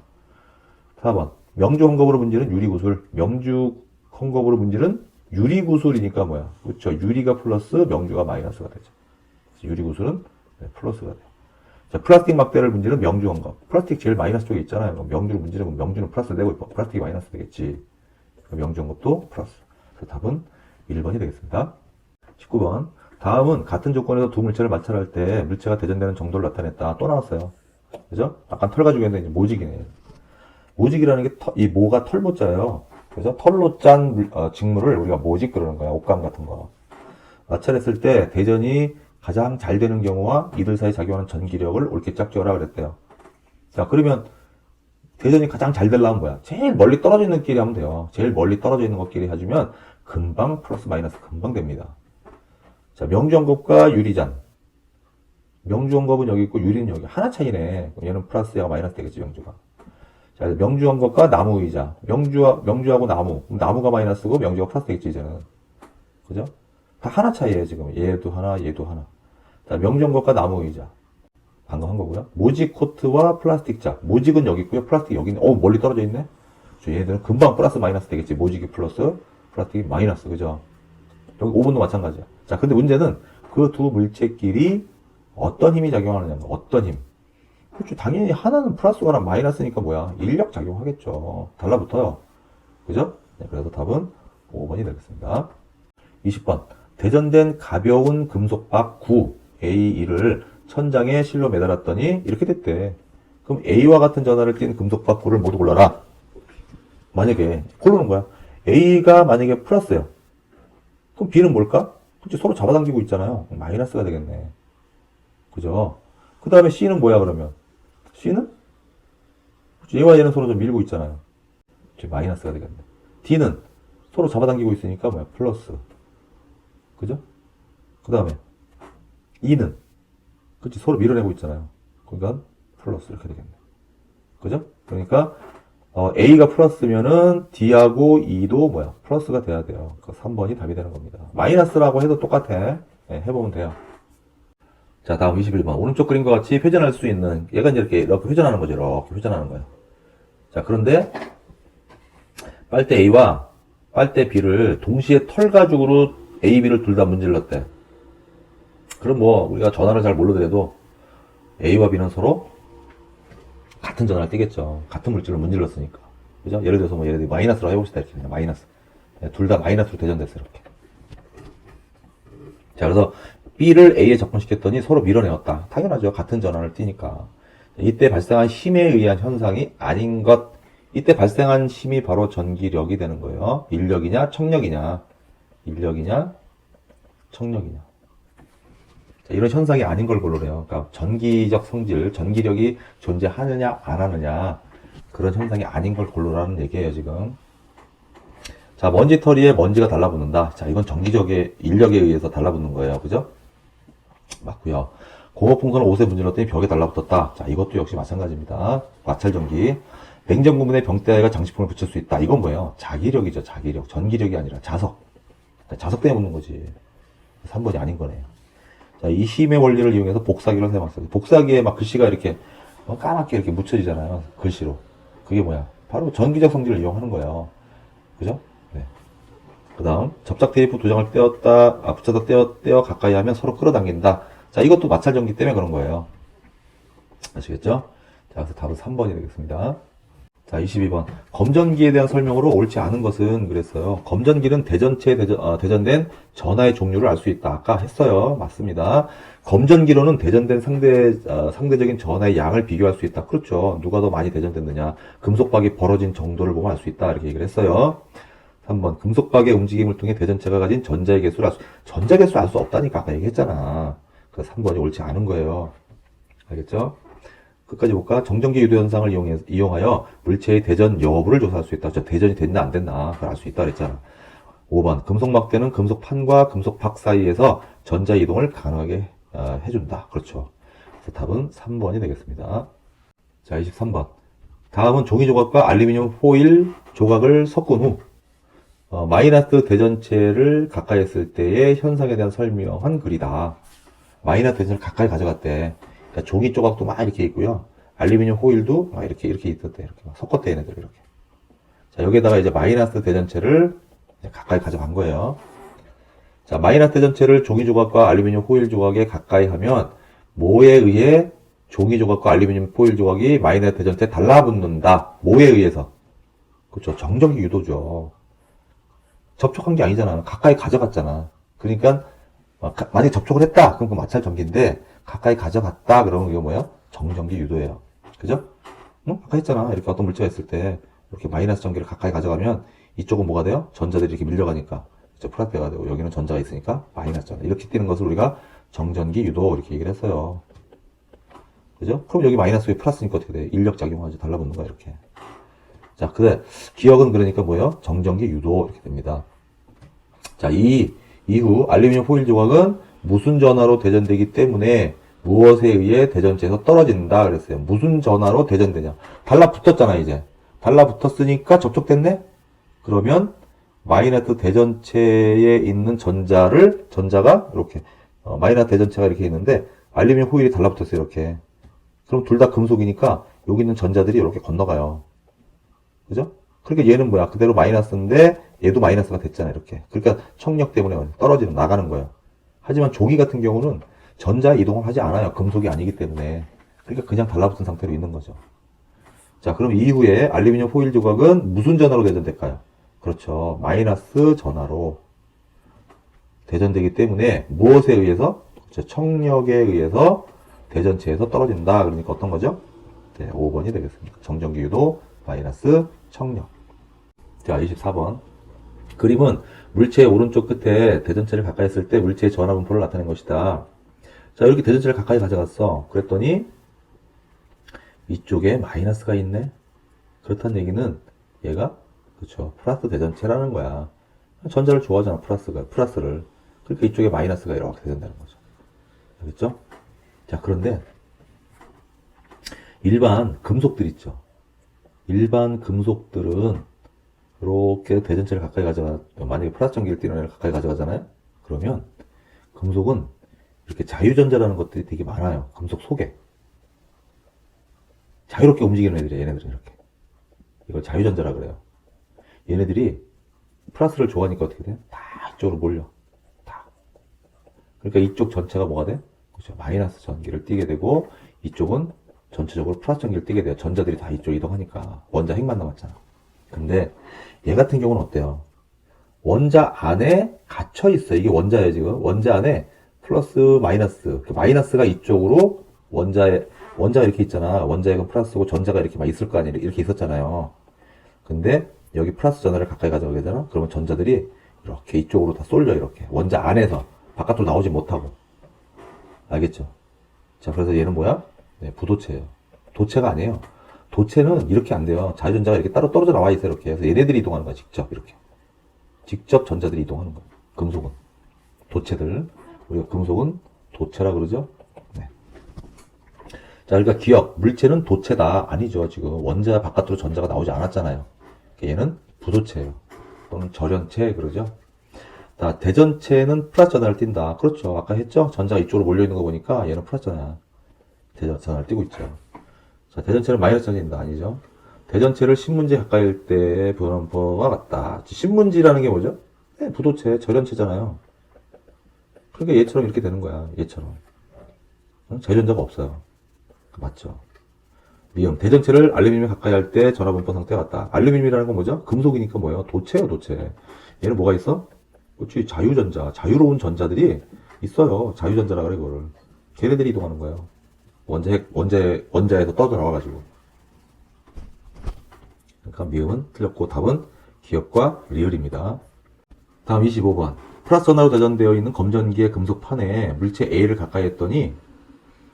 [SPEAKER 1] 4번. 명주 헝겊으로 문지른 유리구슬. 명주 헝겊으로 문지른 유리구슬이니까 뭐야? 그렇죠. 유리가 플러스, 명주가 마이너스가 되죠. 유리구슬은 플러스가 돼요. 자, 플라스틱 막대를 문지른 명주 헝겊. 플라스틱 제일 마이너스 쪽에 있잖아요. 그럼 명주를 문지르면 명주는 플러스 되고 있고, 플라스틱이 마이너스 되겠지. 명주 헝겊도 플러스. 그래서 답은 1번이 되겠습니다. 19번. 다음은 같은 조건에서 두 물체를 마찰할 때 물체가 대전되는 정도를 나타냈다. 또 나왔어요. 그죠? 약간 털 가지고 있는데 이제 모직이네. 모직이라는 게 이 모가 털모자예요. 그래서 털로 짠 직물을 우리가 모직 그러는 거야. 옷감 같은 거. 마찰했을 때 대전이 가장 잘 되는 경우와 이들 사이 작용하는 전기력을 옳게 짝지어라 그랬대요. 자, 그러면 대전이 가장 잘 되려면 뭐야? 제일 멀리 떨어져 있는 끼리 하면 돼요. 제일 멀리 떨어져 있는 것끼리 해주면 금방 플러스 마이너스 금방 됩니다. 자, 명주헝겊과 유리잔. 명주헝겊은 여기 있고 유리는 여기. 하나 차이네. 얘는 플러스, 얘가 마이너스 되겠지, 명주가. 자, 명주헝겊과 나무 의자. 명주하고 나무. 그럼 나무가 마이너스고 명주가 플러스 되겠지, 이제는. 그죠? 다 하나 차이에요, 지금. 얘도 하나, 얘도 하나. 자, 명주헝겊과 나무 의자. 방금 한 거고요. 모직 코트와 플라스틱 짝. 모직은 여기 있고요. 플라스틱 여기 있네. 멀리 떨어져 있네. 얘네들은 금방 플러스 마이너스 되겠지. 모직이 플러스, 플라스틱이 마이너스. 그죠? 여기 5번도 마찬가지야. 자, 근데 문제는 그 두 물체끼리 어떤 힘이 작용하느냐. 어떤 힘. 그렇죠. 당연히 하나는 플러스가 나 마이너스니까 뭐야. 인력 작용하겠죠. 달라붙어요. 그죠? 네, 그래서 답은 5번이 되겠습니다. 20번. 대전된 가벼운 금속박 9, A1을 천장에 실로 매달았더니 이렇게 됐대. 그럼 A와 같은 전하를 띤 금속박 9를 모두 골라라. 만약에 고르는 거야. A가 만약에 플러스예요. 그럼 B는 뭘까? 그치, 서로 잡아당기고 있잖아요. 마이너스가 되겠네. 그죠? 그 다음에 C는 뭐야, 그러면? C는? 그치, 얘와 얘는 서로 좀 밀고 있잖아요. 그치, 마이너스가 되겠네. D는 서로 잡아당기고 있으니까 뭐야? 플러스. 그죠? 그 다음에 E는 그치, 서로 밀어내고 있잖아요. 그러니까 플러스 이렇게 되겠네. 그죠? 그러니까 A가 플러스면은 D하고 E도 뭐야? 플러스가 돼야 돼요. 그 3번이 답이 되는 겁니다. 마이너스라고 해도 똑같아. 네, 해보면 돼요. 자, 다음 21번. 오른쪽 그림과 같이 회전할 수 있는, 얘가 이제 이렇게 회전하는 거죠. 이렇게 회전하는 거예요. 자, 그런데 빨대 A와 빨대 B를 동시에 털가죽으로 A, B를 둘 다 문질렀대. 그럼 뭐 우리가 전화를 잘 모르더라도 A와 B는 서로 같은 전화를 띄겠죠. 같은 물질을 문질렀으니까. 그죠? 예를 들어서 뭐 예를 들어 마이너스로 해봅시다. 이렇게 마이너스. 둘 다 마이너스로 대전됐어. 이렇게. 자, 그래서 B를 A에 접근시켰더니 서로 밀어내었다. 당연하죠. 같은 전환을 띄니까. 이때 발생한 힘에 의한 현상이 아닌 것. 이때 발생한 힘이 바로 전기력이 되는 거예요. 인력이냐, 청력이냐. 인력이냐, 청력이냐. 자, 이런 현상이 아닌 걸 고르래요. 그러니까 전기적 성질, 전기력이 존재하느냐, 안 하느냐. 그런 현상이 아닌 걸 고르라는 얘기예요, 지금. 자, 먼지털이에 먼지가 달라붙는다. 자, 이건 전기적의 인력에 의해서 달라붙는 거예요. 그죠? 맞고요. 고무풍선을 옷에 문질렀더니 벽에 달라붙었다. 자, 이것도 역시 마찬가지입니다. 마찰전기. 냉장 부분에 병대가 장식품을 붙일 수 있다. 이건 뭐예요? 자기력이죠, 자기력. 전기력이 아니라 자석. 자석 때문에 붙는 거지. 3번이 아닌 거네요. 자, 이 힘의 원리를 이용해서 복사기를 사용했어요. 복사기에 막 글씨가 이렇게 까맣게 이렇게 묻혀지잖아요. 글씨로. 그게 뭐야? 바로 전기적 성질을 이용하는 거예요. 그죠? 네. 그 다음, 접착 테이프 두 장을 붙여서 떼어 가까이 하면 서로 끌어당긴다. 자, 이것도 마찰전기 때문에 그런 거예요. 아시겠죠? 자, 그래서 답은 3번이 되겠습니다. 자, 22번. 검전기에 대한 설명으로 옳지 않은 것은 그랬어요. 검전기는 대전체에 대전된 전하의 종류를 알 수 있다. 아까 했어요. 맞습니다. 검전기로는 대전된 상대적인 전하의 양을 비교할 수 있다. 그렇죠. 누가 더 많이 대전됐느냐. 금속박이 벌어진 정도를 보면 알 수 있다. 이렇게 얘기를 했어요. 3번. 금속박의 움직임을 통해 대전체가 가진 전자의 개수를 전자 개수를 알 수 없다니까. 아까 얘기했잖아. 그래서 3번이 옳지 않은 거예요. 알겠죠? 끝까지 볼까? 정전기 유도 현상을 이용하여 물체의 대전 여부를 조사할 수 있다. 대전이 됐나 안 됐나 그걸 알 수 있다 그랬잖아. 5번. 금속막대는 금속판과 금속박 사이에서 전자 이동을 가능하게 해준다. 그렇죠. 그래서 답은 3번이 되겠습니다. 자, 23번. 다음은 종이 조각과 알루미늄 호일 조각을 섞은 후 마이너스 대전체를 가까이 했을 때의 현상에 대한 설명한 글이다. 마이너스 대전체를 가까이 가져갔대. 그러니까 종이 조각도 막 이렇게 있고요. 알루미늄 호일도 막 이렇게 있었대. 이렇게 막 섞었대, 얘네들 이렇게. 자, 여기에다가 이제 마이너스 대전체를 가까이 가져간 거예요. 자, 마이너스 대전체를 종이 조각과 알루미늄 호일 조각에 가까이 하면 뭐에 의해 종이 조각과 알루미늄 호일 조각이 마이너스 대전체에 달라붙는다. 뭐에 의해서? 그렇죠. 정전기 유도죠. 접촉한 게 아니잖아. 가까이 가져갔잖아. 그러니까 만약에 접촉을 했다. 그럼 그 마찰 전기인데 가까이 가져갔다. 그러면 이게 뭐야? 정전기 유도예요. 그죠? 응? 아까 했잖아. 이렇게 어떤 물체가 있을 때 이렇게 마이너스 전기를 가까이 가져가면 이쪽은 뭐가 돼요? 전자들이 이렇게 밀려가니까 플러스가 되고 여기는 전자가 있으니까 마이너스 전자. 이렇게 뛰는 것을 우리가 정전기 유도 이렇게 얘기를 했어요. 그죠? 그럼 여기 마이너스 에 플러스니까 어떻게 돼? 인력 작용하지 달라붙는 거야 이렇게. 자, 그래. 기억은 그러니까 뭐예요? 정전기 유도 이렇게 됩니다. 자, 이후 알루미늄 호일 조각은 무슨 전하로 대전되기 때문에 무엇에 의해 대전체에서 떨어진다 그랬어요. 무슨 전하로 대전되냐? 달라붙었잖아 이제. 달라붙었으니까 접촉됐네? 그러면 마이너스 대전체에 있는 전자가 이렇게 마이너스 대전체가 이렇게 있는데 알루미늄 호일이 달라붙었어요 이렇게. 그럼 둘 다 금속이니까 여기 있는 전자들이 이렇게 건너가요. 그죠? 그러니까 얘는 뭐야? 그대로 마이너스인데 얘도 마이너스가 됐잖아 이렇게. 그러니까 청력 때문에 떨어지는 나가는 거예요. 하지만 종이 같은 경우는 전자 이동을 하지 않아요. 금속이 아니기 때문에. 그러니까 그냥 달라붙은 상태로 있는 거죠. 자, 그럼 이후에 알루미늄 호일 조각은 무슨 전하로 대전될까요? 그렇죠. 마이너스 전하로 대전되기 때문에 무엇에 의해서? 그렇죠. 청력에 의해서 대전체에서 떨어진다. 그러니까 어떤 거죠? 네, 5번이 되겠습니다. 정전기 유도 마이너스 청력. 자, 24번. 그림은 물체의 오른쪽 끝에 대전체를 가까이 했을 때 물체의 전하 분포를 나타낸 것이다. 자, 이렇게 대전체를 가까이 가져갔어. 그랬더니 이쪽에 마이너스가 있네. 그렇다는 얘기는 얘가 그렇죠. 플러스 대전체라는 거야. 전자를 좋아하잖아. 플러스를. 그러니까 이쪽에 마이너스가 이렇게 대전되는 거죠. 알겠죠? 자, 그런데 일반 금속들 있죠. 일반 금속들은 이렇게 대전체를 가까이 만약에 플러스 전기를 띠는 애를 가까이 가져가잖아요. 그러면 금속은 이렇게 자유전자라는 것들이 되게 많아요. 금속 속에. 자유롭게 움직이는 애들이에요. 얘네들은 이렇게. 이걸 자유전자라 그래요. 얘네들이 플러스를 좋아하니까 어떻게 돼? 다 이쪽으로 몰려. 다. 그러니까 이쪽 전체가 뭐가 돼? 그렇죠. 마이너스 전기를 띠게 되고 이쪽은 전체적으로 플러스 전기를 띠게 돼요. 전자들이 다 이쪽 이동하니까. 원자 핵만 남았잖아. 근데 얘 같은 경우는 어때요? 원자 안에 갇혀 있어. 이게 원자예요, 지금. 원자 안에 플러스 마이너스. 마이너스가 이쪽으로 원자가 이렇게 있잖아. 원자핵은 플러스고 전자가 이렇게 막 있을 거 아니에요. 이렇게 있었잖아요. 근데 여기 플러스 전하를 가까이 가져가게 되잖아. 그러면 전자들이 이렇게 이쪽으로 다 쏠려, 이렇게. 원자 안에서. 바깥으로 나오지 못하고. 알겠죠? 자, 그래서 얘는 뭐야? 네, 부도체예요. 도체가 아니에요. 도체는 이렇게 안 돼요. 자유전자가 이렇게 따로 떨어져 나와 있어요. 이렇게. 그래서 얘네들이 이동하는 거야. 직접 이렇게. 직접 전자들이 이동하는 거야. 금속은. 도체들. 우리가 금속은 도체라 그러죠? 네. 자, 그러니까 기억. 물체는 도체다. 아니죠. 지금 원자 바깥으로 전자가 나오지 않았잖아요. 얘는 부도체예요. 또는 절연체 그러죠. 자, 대전체는 플러스 전하를 띈다. 그렇죠. 아까 했죠? 전자가 이쪽으로 몰려있는 거 보니까 얘는 플러스 전하. 전하를 띄고 있죠. 자, 대전체는 마이너스 전하를 띈다. 아니죠. 대전체를 신문지 가까이일 때의 분포와 같다. 신문지라는 게 뭐죠? 네, 부도체, 절연체잖아요. 그러니까 얘처럼 이렇게 되는 거야. 얘처럼. 자유전자가 없어요. 맞죠. 미음. 대전체를 알루미늄에 가까이 할 때 전하 분포 상태가 같다. 알루미늄이라는 건 뭐죠? 금속이니까 뭐예요? 도체예요, 도체. 얘는 뭐가 있어? 그렇지, 자유전자. 자유로운 전자들이 있어요. 자유전자라 그래, 그거를. 걔네들이 이동하는 거예요. 원자에서 떠져 나와가지고. 그러니까 미음은 틀렸고 답은 기억과 리을입니다. 다음 25번. 플러스 전하로 대전되어 있는 검전기의 금속판에 물체 A를 가까이 했더니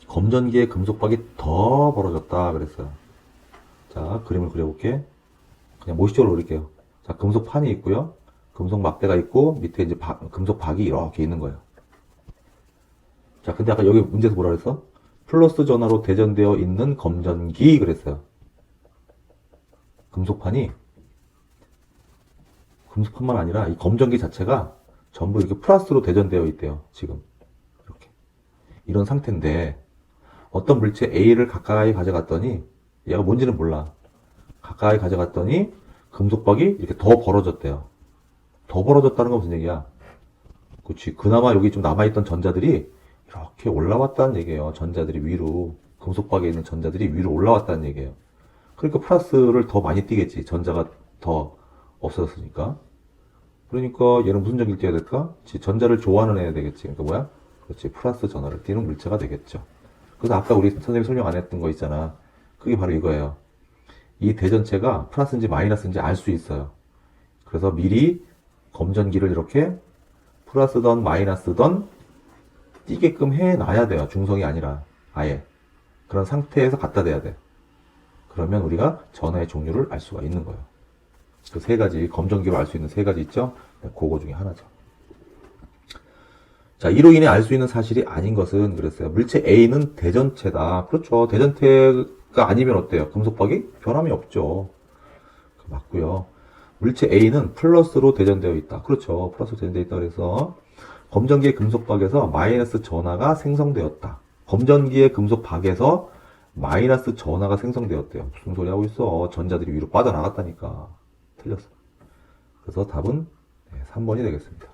[SPEAKER 1] 검전기의 금속박이 더 벌어졌다 그랬어요. 자, 그림을 그려볼게. 그냥 모식적으로 그릴게요. 자, 금속판이 있고요. 금속 막대가 있고 밑에 이제 금속박이 이렇게 있는 거예요. 자, 근데 아까 여기 문제에서 뭐라 그랬어? 플러스 전하로 대전되어 있는 검전기 그랬어요. 금속판이 금속뿐만 아니라 이 검전기 자체가 전부 이렇게 플러스로 대전되어 있대요. 지금 이렇게 이런 상태인데 어떤 물체 A를 가까이 가져갔더니 얘가 뭔지는 몰라. 가까이 가져갔더니 금속박이 이렇게 더 벌어졌대요. 더 벌어졌다는 건 무슨 얘기야? 그치. 그나마 여기 좀 남아있던 전자들이 이렇게 올라왔다는 얘기예요. 전자들이 위로, 금속박에 있는 전자들이 위로 올라왔다는 얘기예요. 그러니까 플러스를 더 많이 띄겠지. 전자가 더 없어졌으니까. 그러니까 얘는 무슨 전기를 띄어야 될까? 전자를 좋아하는 애야 되겠지. 그러니까 뭐야? 그렇지. 플러스 전하를 띄는 물체가 되겠죠. 그래서 아까 우리 선생님이 설명 안 했던 거 있잖아. 그게 바로 이거예요. 이 대전체가 플러스인지 마이너스인지 알 수 있어요. 그래서 미리 검전기를 이렇게 플러스던 마이너스던 띄게끔 해놔야 돼요. 중성이 아니라 아예 그런 상태에서 갖다 대야 돼. 그러면 우리가 전하의 종류를 알 수가 있는 거예요. 그 세 가지, 검전기로 알 수 있는 세 가지 있죠? 그거 중에 하나죠. 자, 이로 인해 알 수 있는 사실이 아닌 것은 그랬어요. 물체 A는 대전체다. 그렇죠. 대전체가 아니면 어때요? 금속박이 변함이 없죠. 맞고요. 물체 A는 플러스로 대전되어 있다. 그렇죠. 플러스로 대전되어 있다. 그래서 검전기의 금속박에서 마이너스 전하가 생성되었다. 검전기의 금속박에서 마이너스 전하가 생성되었대요. 무슨 소리 하고 있어? 전자들이 위로 빠져나갔다니까. 틀렸어. 그래서 답은 3번이 되겠습니다.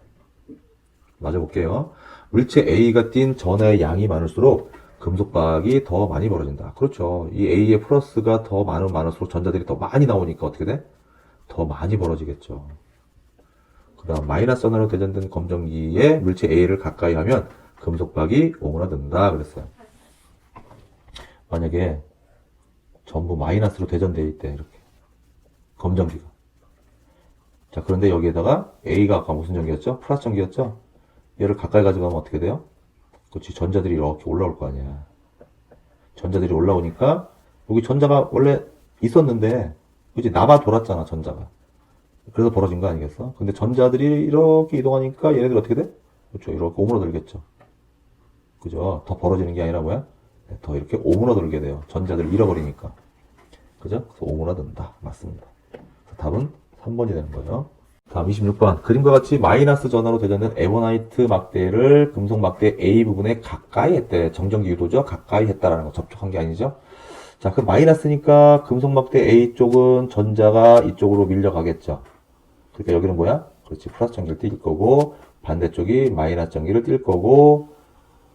[SPEAKER 1] 맞아볼게요. 물체 A가 띈 전하의 양이 많을수록 금속박이 더 많이 벌어진다. 그렇죠. 이 A의 플러스가 더 많을수록 전자들이 더 많이 나오니까 어떻게 돼? 더 많이 벌어지겠죠. 그 다음 마이너스 전하로 대전된 검전기에 물체 A를 가까이 하면 금속박이 오므라든다 그랬어요. 만약에 전부 마이너스로 대전되어 있대. 이렇게 검전기가. 자, 그런데 여기에다가 A가 아까 무슨 전기였죠? 플러스 전기였죠? 얘를 가까이 가져가면 어떻게 돼요? 그렇지. 전자들이 이렇게 올라올 거 아니야. 전자들이 올라오니까 여기 전자가 원래 있었는데 그치? 남아 돌았잖아, 전자가. 그래서 벌어진 거 아니겠어? 근데 전자들이 이렇게 이동하니까 얘네들 어떻게 돼? 그렇죠. 이렇게 오므러들겠죠. 그죠? 더 벌어지는 게 아니라 뭐야? 더 이렇게 오므러들게 돼요. 전자들을 잃어버리니까. 그죠? 그래서 오므러든다. 맞습니다. 그래서 답은 3번이 되는 거죠. 다음 26번. 그림과 같이 마이너스 전하로 대전된 에버나이트 막대를 금속 막대 A 부분에 가까이 했대. 정전기 유도죠? 가까이 했다라는 거. 접촉한 게 아니죠? 자, 그 마이너스니까 금속 막대 A 쪽은 전자가 이쪽으로 밀려가겠죠. 그러니까 여기는 뭐야? 그렇지. 플러스 전기를 띌 거고, 반대쪽이 마이너스 전기를 띌 거고,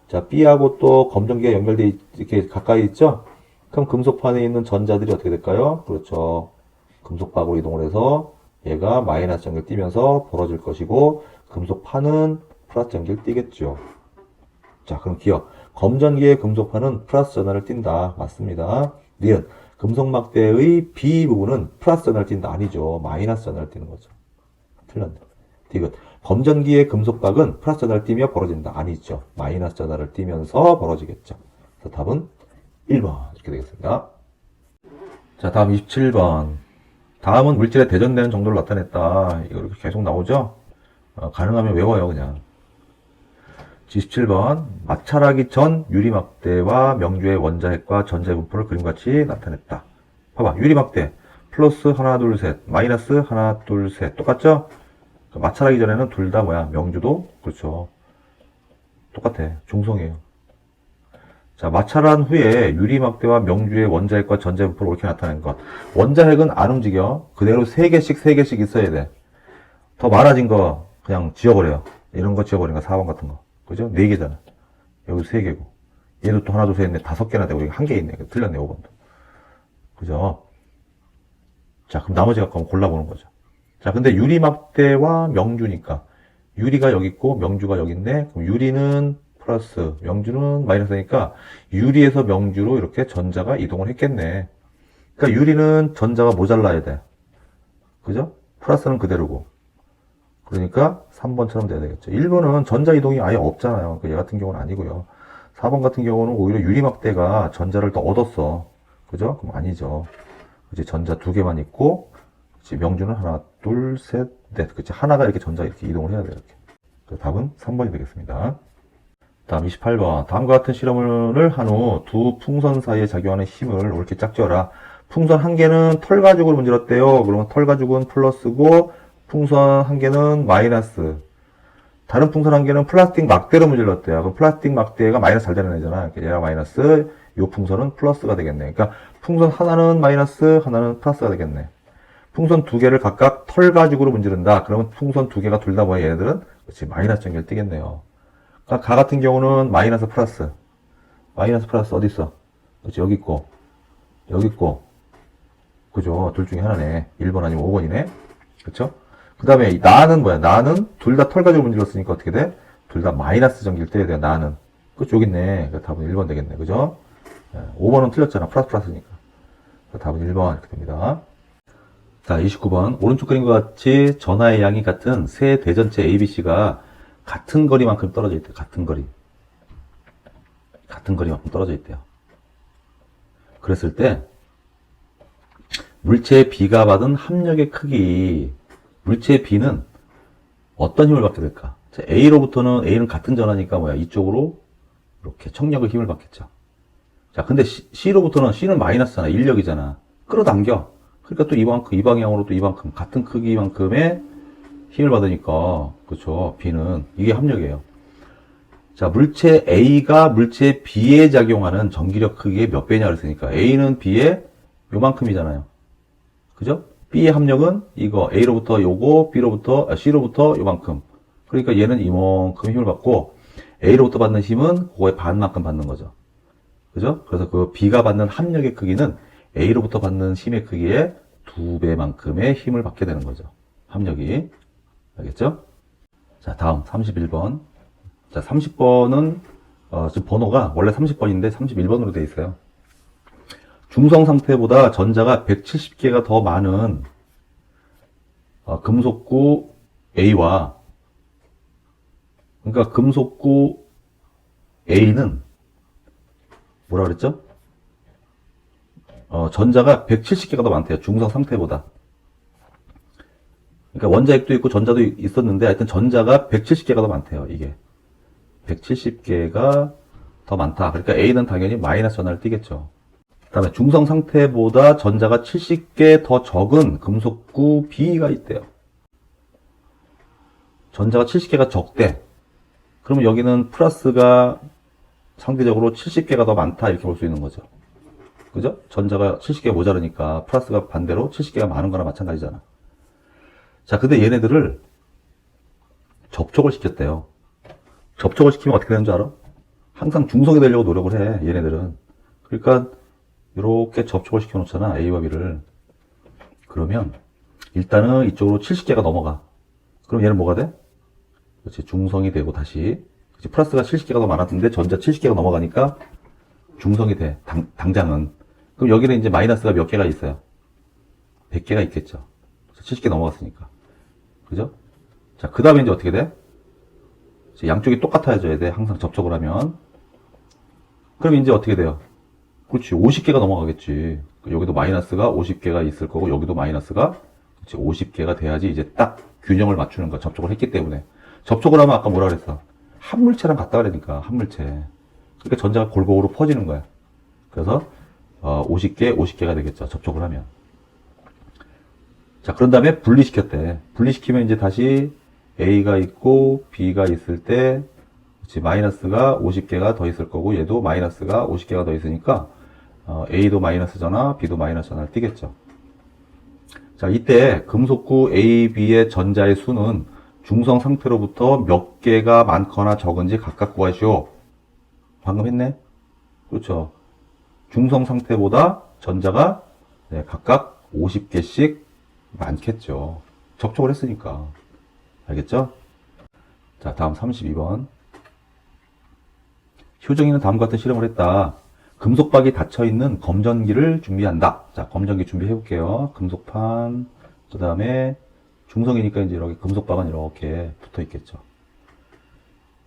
[SPEAKER 1] 자, B하고 또 검전기가 연결돼 이렇게 가까이 있죠? 그럼 금속판에 있는 전자들이 어떻게 될까요? 그렇죠. 금속박으로 이동을 해서 얘가 마이너스 전기를 띄면서 벌어질 것이고, 금속판은 플러스 전기를 띄겠죠. 자, 그럼 기억. 검전기의 금속판은 플러스 전하를 띈다. 맞습니다. 니은. 금속막대의 B 부분은 플러스 전하를 띈다. 아니죠. 마이너스 전하를 띄는 거죠. 틀렸네. 디귿. 검전기의 금속박은 플러스 전하를 띄며 벌어진다. 아니죠. 마이너스 전하를 띄면서 벌어지겠죠. 그래서 답은 1번. 이렇게 되겠습니다. 자, 다음 27번. 다음은 물질의 대전되는 정도를 나타냈다. 이거 이렇게 계속 나오죠? 가능하면 외워요, 그냥. 27번. 마찰하기 전 유리막대와 명주의 원자핵과 전자의 분포를 그림같이 나타냈다. 봐봐. 유리막대. 플러스 하나, 둘, 셋. 마이너스 하나, 둘, 셋. 똑같죠? 마찰하기 전에는 둘 다 뭐야? 명주도? 그렇죠. 똑같아. 중성이에요. 자, 마찰한 후에 유리막대와 명주의 원자핵과 전자의 분포를 옳게 나타낸 것. 원자핵은 안 움직여. 그대로 3개씩 있어야 돼. 더 많아진 거 그냥 지워버려요. 이런 거 지워버리는 거 4번 같은 거. 그죠? 4개잖아. 여기 3개고. 얘도 또 하나, 둘, 셋, 넷, 5개나 되고, 여기 1개 있네. 틀렸네, 5번도. 그죠? 자, 그럼 나머지 갖고 한번 골라보는 거죠. 자, 근데 유리막대와 명주니까. 유리가 여기 있고, 명주가 여기 있네. 그럼 유리는 플러스, 명주는 마이너스니까, 유리에서 명주로 이렇게 전자가 이동을 했겠네. 그러니까 유리는 전자가 모자라야 돼. 그죠? 플러스는 그대로고. 그러니까 3번처럼 돼야 되겠죠. 1번은 전자 이동이 아예 없잖아요. 얘 같은 경우는 아니고요. 4번 같은 경우는 오히려 유리막대가 전자를 더 얻었어. 그죠? 그럼 아니죠. 그치? 전자 2개만 있고, 그치? 명주는 하나, 둘, 셋, 넷. 그치? 하나가 이렇게 전자 이렇게 이동을 해야 돼요. 이렇게. 그래서 답은 3번이 되겠습니다. 다음 28번. 다음과 같은 실험을 한 후 두 풍선 사이에 작용하는 힘을 옳게 짝지어라. 풍선 한 개는 털 가죽으로 문질렀대요. 그러면 털 가죽은 플러스고, 풍선 한 개는 마이너스, 다른 풍선 한 개는 플라스틱 막대로 문질렀대요. 그럼 플라스틱 막대가 마이너스 잘 되는 애잖아. 얘가 마이너스, 요 풍선은 플러스가 되겠네. 그러니까 풍선 하나는 마이너스, 하나는 플러스가 되겠네. 풍선 두 개를 각각 털 가죽으로 문지른다. 그러면 풍선 두 개가 둘 다 뭐야? 얘네들은 그렇지, 마이너스 전기를 띠겠네요. 그러니까 가 같은 경우는 마이너스 플러스. 마이너스 플러스 어디 있어? 그렇지, 여기 있고 여기 있고, 그죠? 둘 중에 하나네. 1번 아니면 5번이네. 그쵸? 그 다음에 나는 뭐야? 나는 둘 다 털 가죽으로 문질렀으니까 어떻게 돼? 둘 다 마이너스 전기를 떼야 돼요. 나는. 그쵸? 여기 있네. 그러니까 답은 1번 되겠네. 그죠? 5번은 틀렸잖아. 플러스 플러스니까. 답은 1번 이렇게 됩니다. 자, 29번. 오른쪽 그림과 같이 전하의 양이 같은 세 대전체 ABC가 같은 거리만큼 떨어져 있대요. 같은 거리. 같은 거리만큼 떨어져 있대요. 그랬을 때 물체 B가 받은 합력의 크기, 물체 B는 어떤 힘을 받게 될까? 자, A는 같은 전하니까 뭐야? 이쪽으로 이렇게 청력의 힘을 받겠죠. 자, 근데 C로부터는 C는 마이너스잖아. 인력이잖아. 끌어당겨. 그러니까 또 이 방향으로 또 이만큼, 같은 크기만큼의 힘을 받으니까, 그쵸. B는, 이게 합력이에요. 자, 물체 A가 물체 B에 작용하는 전기력 크기의 몇 배냐 그랬으니까, A는 B의 요만큼이잖아요. 그죠? B의 합력은 이거, A로부터 요거, C로부터 요만큼. 그러니까 얘는 이만큼 힘을 받고, A로부터 받는 힘은 그거의 반만큼 받는 거죠. 그죠? 그래서 그 B가 받는 합력의 크기는 A로부터 받는 힘의 크기의 2배만큼의 힘을 받게 되는 거죠. 합력이. 알겠죠? 자, 다음 31번. 자, 30번은 지금 번호가 원래 30번인데 31번으로 되어 있어요. 중성 상태보다 전자가 170개가 더 많은 금속구 A와, 그러니까 금속구 A는 뭐라 그랬죠? 전자가 170개가 더 많대요. 중성 상태보다. 그러니까 원자핵도 있고 전자도 있었는데 하여튼 전자가 170개가 더 많대요. 이게 170개가 더 많다. 그러니까 A는 당연히 마이너스 전하를 띠겠죠. 그 다음에 중성 상태보다 전자가 70개 더 적은 금속구 B가 있대요. 전자가 70개가 적대. 그러면 여기는 플러스가 상대적으로 70개가 더 많다 이렇게 볼 수 있는 거죠. 그죠? 전자가 70개가 모자르니까 플러스가 반대로 70개가 많은 거나 마찬가지잖아. 자, 근데 얘네들을 접촉을 시켰대요. 접촉을 시키면 어떻게 되는 줄 알아? 항상 중성이 되려고 노력을 해, 얘네들은. 그러니까 이렇게 접촉을 시켜 놓잖아, A와 B를. 그러면 일단은 이쪽으로 70개가 넘어가. 그럼 얘는 뭐가 돼? 그렇지, 중성이 되고 다시. 그렇지, 플러스가 70개가 더 많았는데 전자 70개가 넘어가니까 중성이 돼, 당장은. 그럼 여기는 이제 마이너스가 몇 개가 있어요? 100개가 있겠죠. 70개 넘어갔으니까. 그죠? 자, 그 다음에 이제 어떻게 돼? 양쪽이 똑같아져야 돼, 항상 접촉을 하면. 그럼 이제 어떻게 돼요? 그렇지, 50개가 넘어가겠지. 여기도 마이너스가 50개가 있을 거고, 여기도 마이너스가 50개가 돼야지 이제 딱 균형을 맞추는 거야. 접촉을 했기 때문에. 접촉을 하면 아까 뭐라 그랬어? 한 물체랑 같다 그러니까, 한 물체. 그러니까 전자가 골고루 퍼지는 거야. 그래서 50개가 되겠죠. 접촉을 하면. 자, 그런 다음에 분리시켰대. 분리시키면 이제 다시 A가 있고 B가 있을 때, 그렇지, 마이너스가 50개가 더 있을 거고, 얘도 마이너스가 50개가 더 있으니까 A도 마이너스 전화, B도 마이너스 전화를 띠겠죠. 자, 이때 금속구 A, B의 전자의 수는 중성 상태로부터 몇 개가 많거나 적은지 각각 구하시오. 방금 했네? 그렇죠. 중성 상태보다 전자가 각각 50개씩 많겠죠. 접촉을 했으니까. 알겠죠? 자, 다음 32번. 효정이는 다음과 같은 실험을 했다. 금속박이 닫혀있는 검전기를 준비한다. 자, 검전기 준비해 볼게요. 금속판, 그 다음에 중성이니까 이제 이렇게 금속박은 이렇게 붙어 있겠죠.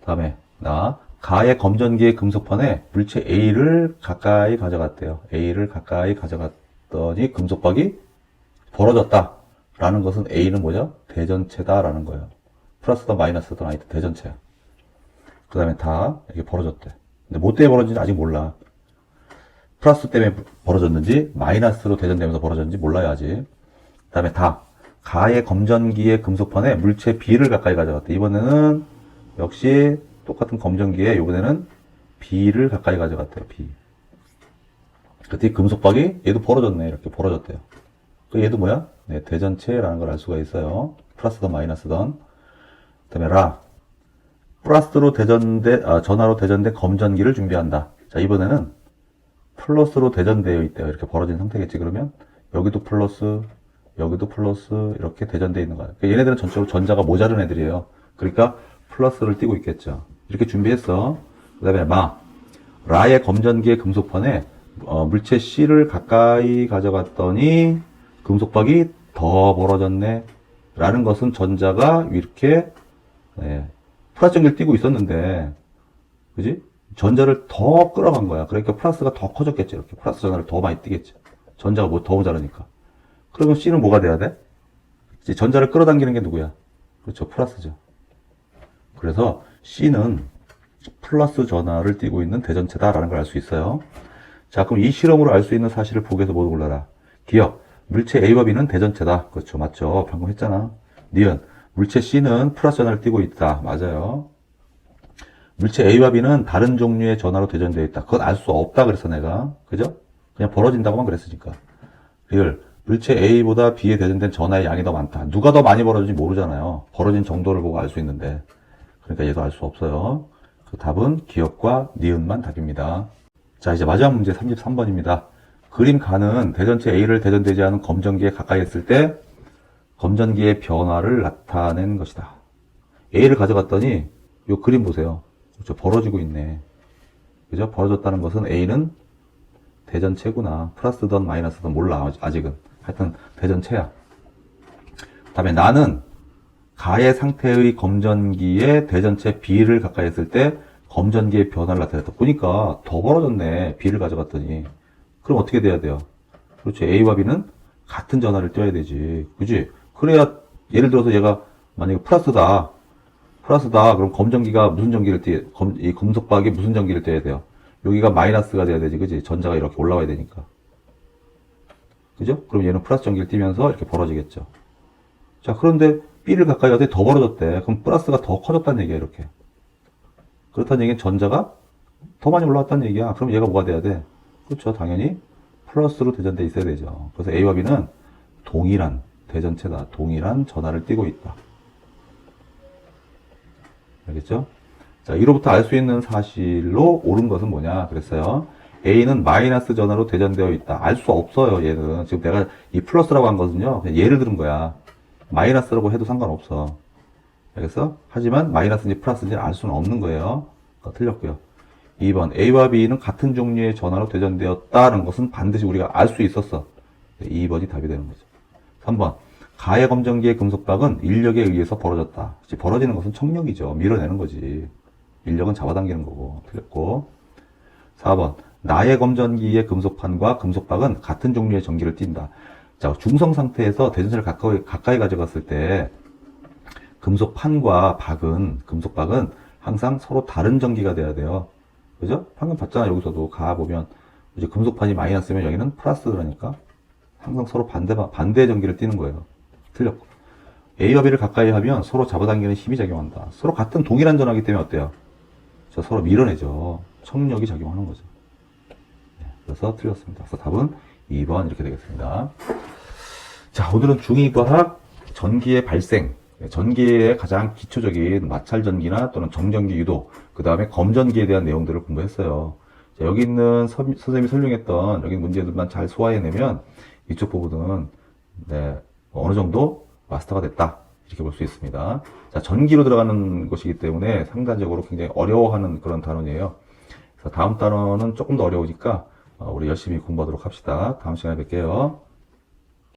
[SPEAKER 1] 다음에 가의 검전기의 금속판에 물체 A를 가까이 가져갔대요. A를 가까이 가져갔더니 금속박이 벌어졌다. 라는 것은 A는 뭐죠? 대전체다 라는 거예요. 플러스든 마이너스든 아니든 대전체야. 그 다음에 다 이렇게 벌어졌대. 근데 뭐 때문에 벌어졌는지 아직 몰라. 플러스 때문에 벌어졌는지 마이너스로 대전되면서 벌어졌는지 몰라요 아직. 그 다음에 가의 검전기의 금속판에 물체 B를 가까이 가져갔대. 이번에는 역시 똑같은 검전기에 이번에는 B를 가까이 가져갔대요. B. 그때 금속박이 얘도 벌어졌네. 이렇게 벌어졌대요. 그 얘도 뭐야? 네, 대전체라는 걸 알 수가 있어요. 플러스던 마이너스던. 그다음에 플러스로 전하로 대전된 검전기를 준비한다. 자, 이번에는 플러스로 대전되어 있대요. 이렇게 벌어진 상태겠지. 그러면 여기도 플러스, 여기도 플러스 이렇게 대전되어 있는 거야. 그러니까 얘네들은 전체적으로 전자가 모자른 애들이에요. 그러니까 플러스를 띄고 있겠죠. 이렇게 준비했어. 그 다음에 라의 검전기의 금속판에 물체 C를 가까이 가져갔더니 금속박이 더 벌어졌네. 라는 것은 전자가 이렇게 플러스 전기를 띄고 있었는데, 그지? 전자를 더 끌어간 거야. 그러니까 플러스가 더 커졌겠지. 이렇게 플러스 전하를 더 많이 띄겠지. 전자가 더 모자라니까. 그러면 C는 뭐가 돼야 돼? 이제 전자를 끌어당기는 게 누구야? 그렇죠. 플러스죠. 그래서 C는 플러스 전하를 띄고 있는 대전체다라는 걸 알 수 있어요. 자, 그럼 이 실험으로 알 수 있는 사실을 보기에서 모두 골라라. 기억. 물체 A와 B는 대전체다. 그렇죠. 맞죠. 방금 했잖아. 니은. 물체 C는 플러스 전하를 띄고 있다. 맞아요. 물체 A와 B는 다른 종류의 전하로 대전되어 있다. 그건 알 수 없다 그랬어 내가. 그죠? 그냥 벌어진다고만 그랬으니까. 리을. 물체 A보다 B에 대전된 전하의 양이 더 많다. 누가 더 많이 벌어진지 모르잖아요. 벌어진 정도를 보고 알 수 있는데. 그러니까 얘도 알 수 없어요. 그 답은 기억과 니은만 답입니다. 자, 이제 마지막 문제 33번입니다. 그림 가는 대전체 A를 대전되지 않은 검전기에 가까이 했을 때 검전기의 변화를 나타낸 것이다. A를 가져갔더니 이 그림 보세요. 그렇죠? 벌어지고 있네. 그죠? 벌어졌다는 것은 A는 대전체구나. 플러스든 마이너스든 몰라. 아직은. 하여튼 대전체야. 그 다음에 나는 가의 상태의 검전기에 대전체 B를 가까이 했을 때 검전기의 변화를 나타냈다. 보니까 더 벌어졌네. B를 가져갔더니. 그럼 어떻게 돼야 돼요? 그렇죠. A와 B는 같은 전하를 띄어야 되지. 그지? 그래야, 예를 들어서 얘가 만약에 플러스다. 그럼 검전기가 무슨 전기를 이 금속박이 무슨 전기를 띄어야 돼요? 여기가 마이너스가 돼야 되지. 그지? 전자가 이렇게 올라와야 되니까. 그죠? 그럼 얘는 플러스 전기를 띄면서 이렇게 벌어지겠죠. 자, 그런데 B를 가까이 가더니 더 벌어졌대. 그럼 플러스가 더 커졌다는 얘기야, 이렇게. 그렇다는 얘기는 전자가 더 많이 올라왔다는 얘기야. 그럼 얘가 뭐가 돼야 돼? 그렇죠. 당연히 플러스로 대전돼 있어야 되죠. 그래서 A와 B는 동일한 대전체다. 동일한 전하를 띄고 있다. 알겠죠? 자, 이로부터 알 수 있는 사실로 옳은 것은 뭐냐 그랬어요. A는 마이너스 전하로 대전되어 있다. 알 수 없어요, 얘는. 지금 내가 이 플러스라고 한 것은요, 그냥 예를 들은 거야. 마이너스라고 해도 상관없어. 알겠어? 하지만 마이너스인지 플러스인지 알 수는 없는 거예요. 틀렸고요. 2번. A와 B는 같은 종류의 전하로 대전되었다는 것은 반드시 우리가 알 수 있었어. 2번이 답이 되는 거죠. 3번. 가해 검전기의 금속박은 인력에 의해서 벌어졌다. 벌어지는 것은 청력이죠. 밀어내는 거지. 인력은 잡아당기는 거고. 틀렸고. 4번. 나의 검전기의 금속판과 금속박은 같은 종류의 전기를 띈다. 자, 중성 상태에서 대전체를 가까이 가져갔을 때 금속판과 금속박은 항상 서로 다른 전기가 돼야 돼요. 그죠? 방금 봤잖아. 여기서도 보면 이제 금속판이 마이너스면 여기는 플러스라니까 항상 서로 반대의 전기를 띠는 거예요. 틀렸고. A와 B를 가까이 하면 서로 잡아당기는 힘이 작용한다. 서로 같은 동일한 전하기 때문에 어때요? 서로 밀어내죠. 청력이 작용하는 거죠. 그래서 틀렸습니다. 그래서 답은 2번 이렇게 되겠습니다. 자, 오늘은 중2과학 전기의 발생, 전기의 가장 기초적인 마찰전기나 또는 정전기 유도, 그 다음에 검전기에 대한 내용들을 공부했어요. 자, 여기 있는 선생님이 설명했던 여기 문제들만 잘 소화해내면 이쪽 부분은 어느 정도 마스터가 됐다. 이렇게 볼 수 있습니다. 자, 전기로 들어가는 것이기 때문에 상대적으로 굉장히 어려워하는 그런 단원이에요. 그래서 다음 단원은 조금 더 어려우니까 우리 열심히 공부하도록 합시다. 다음 시간에 뵐게요.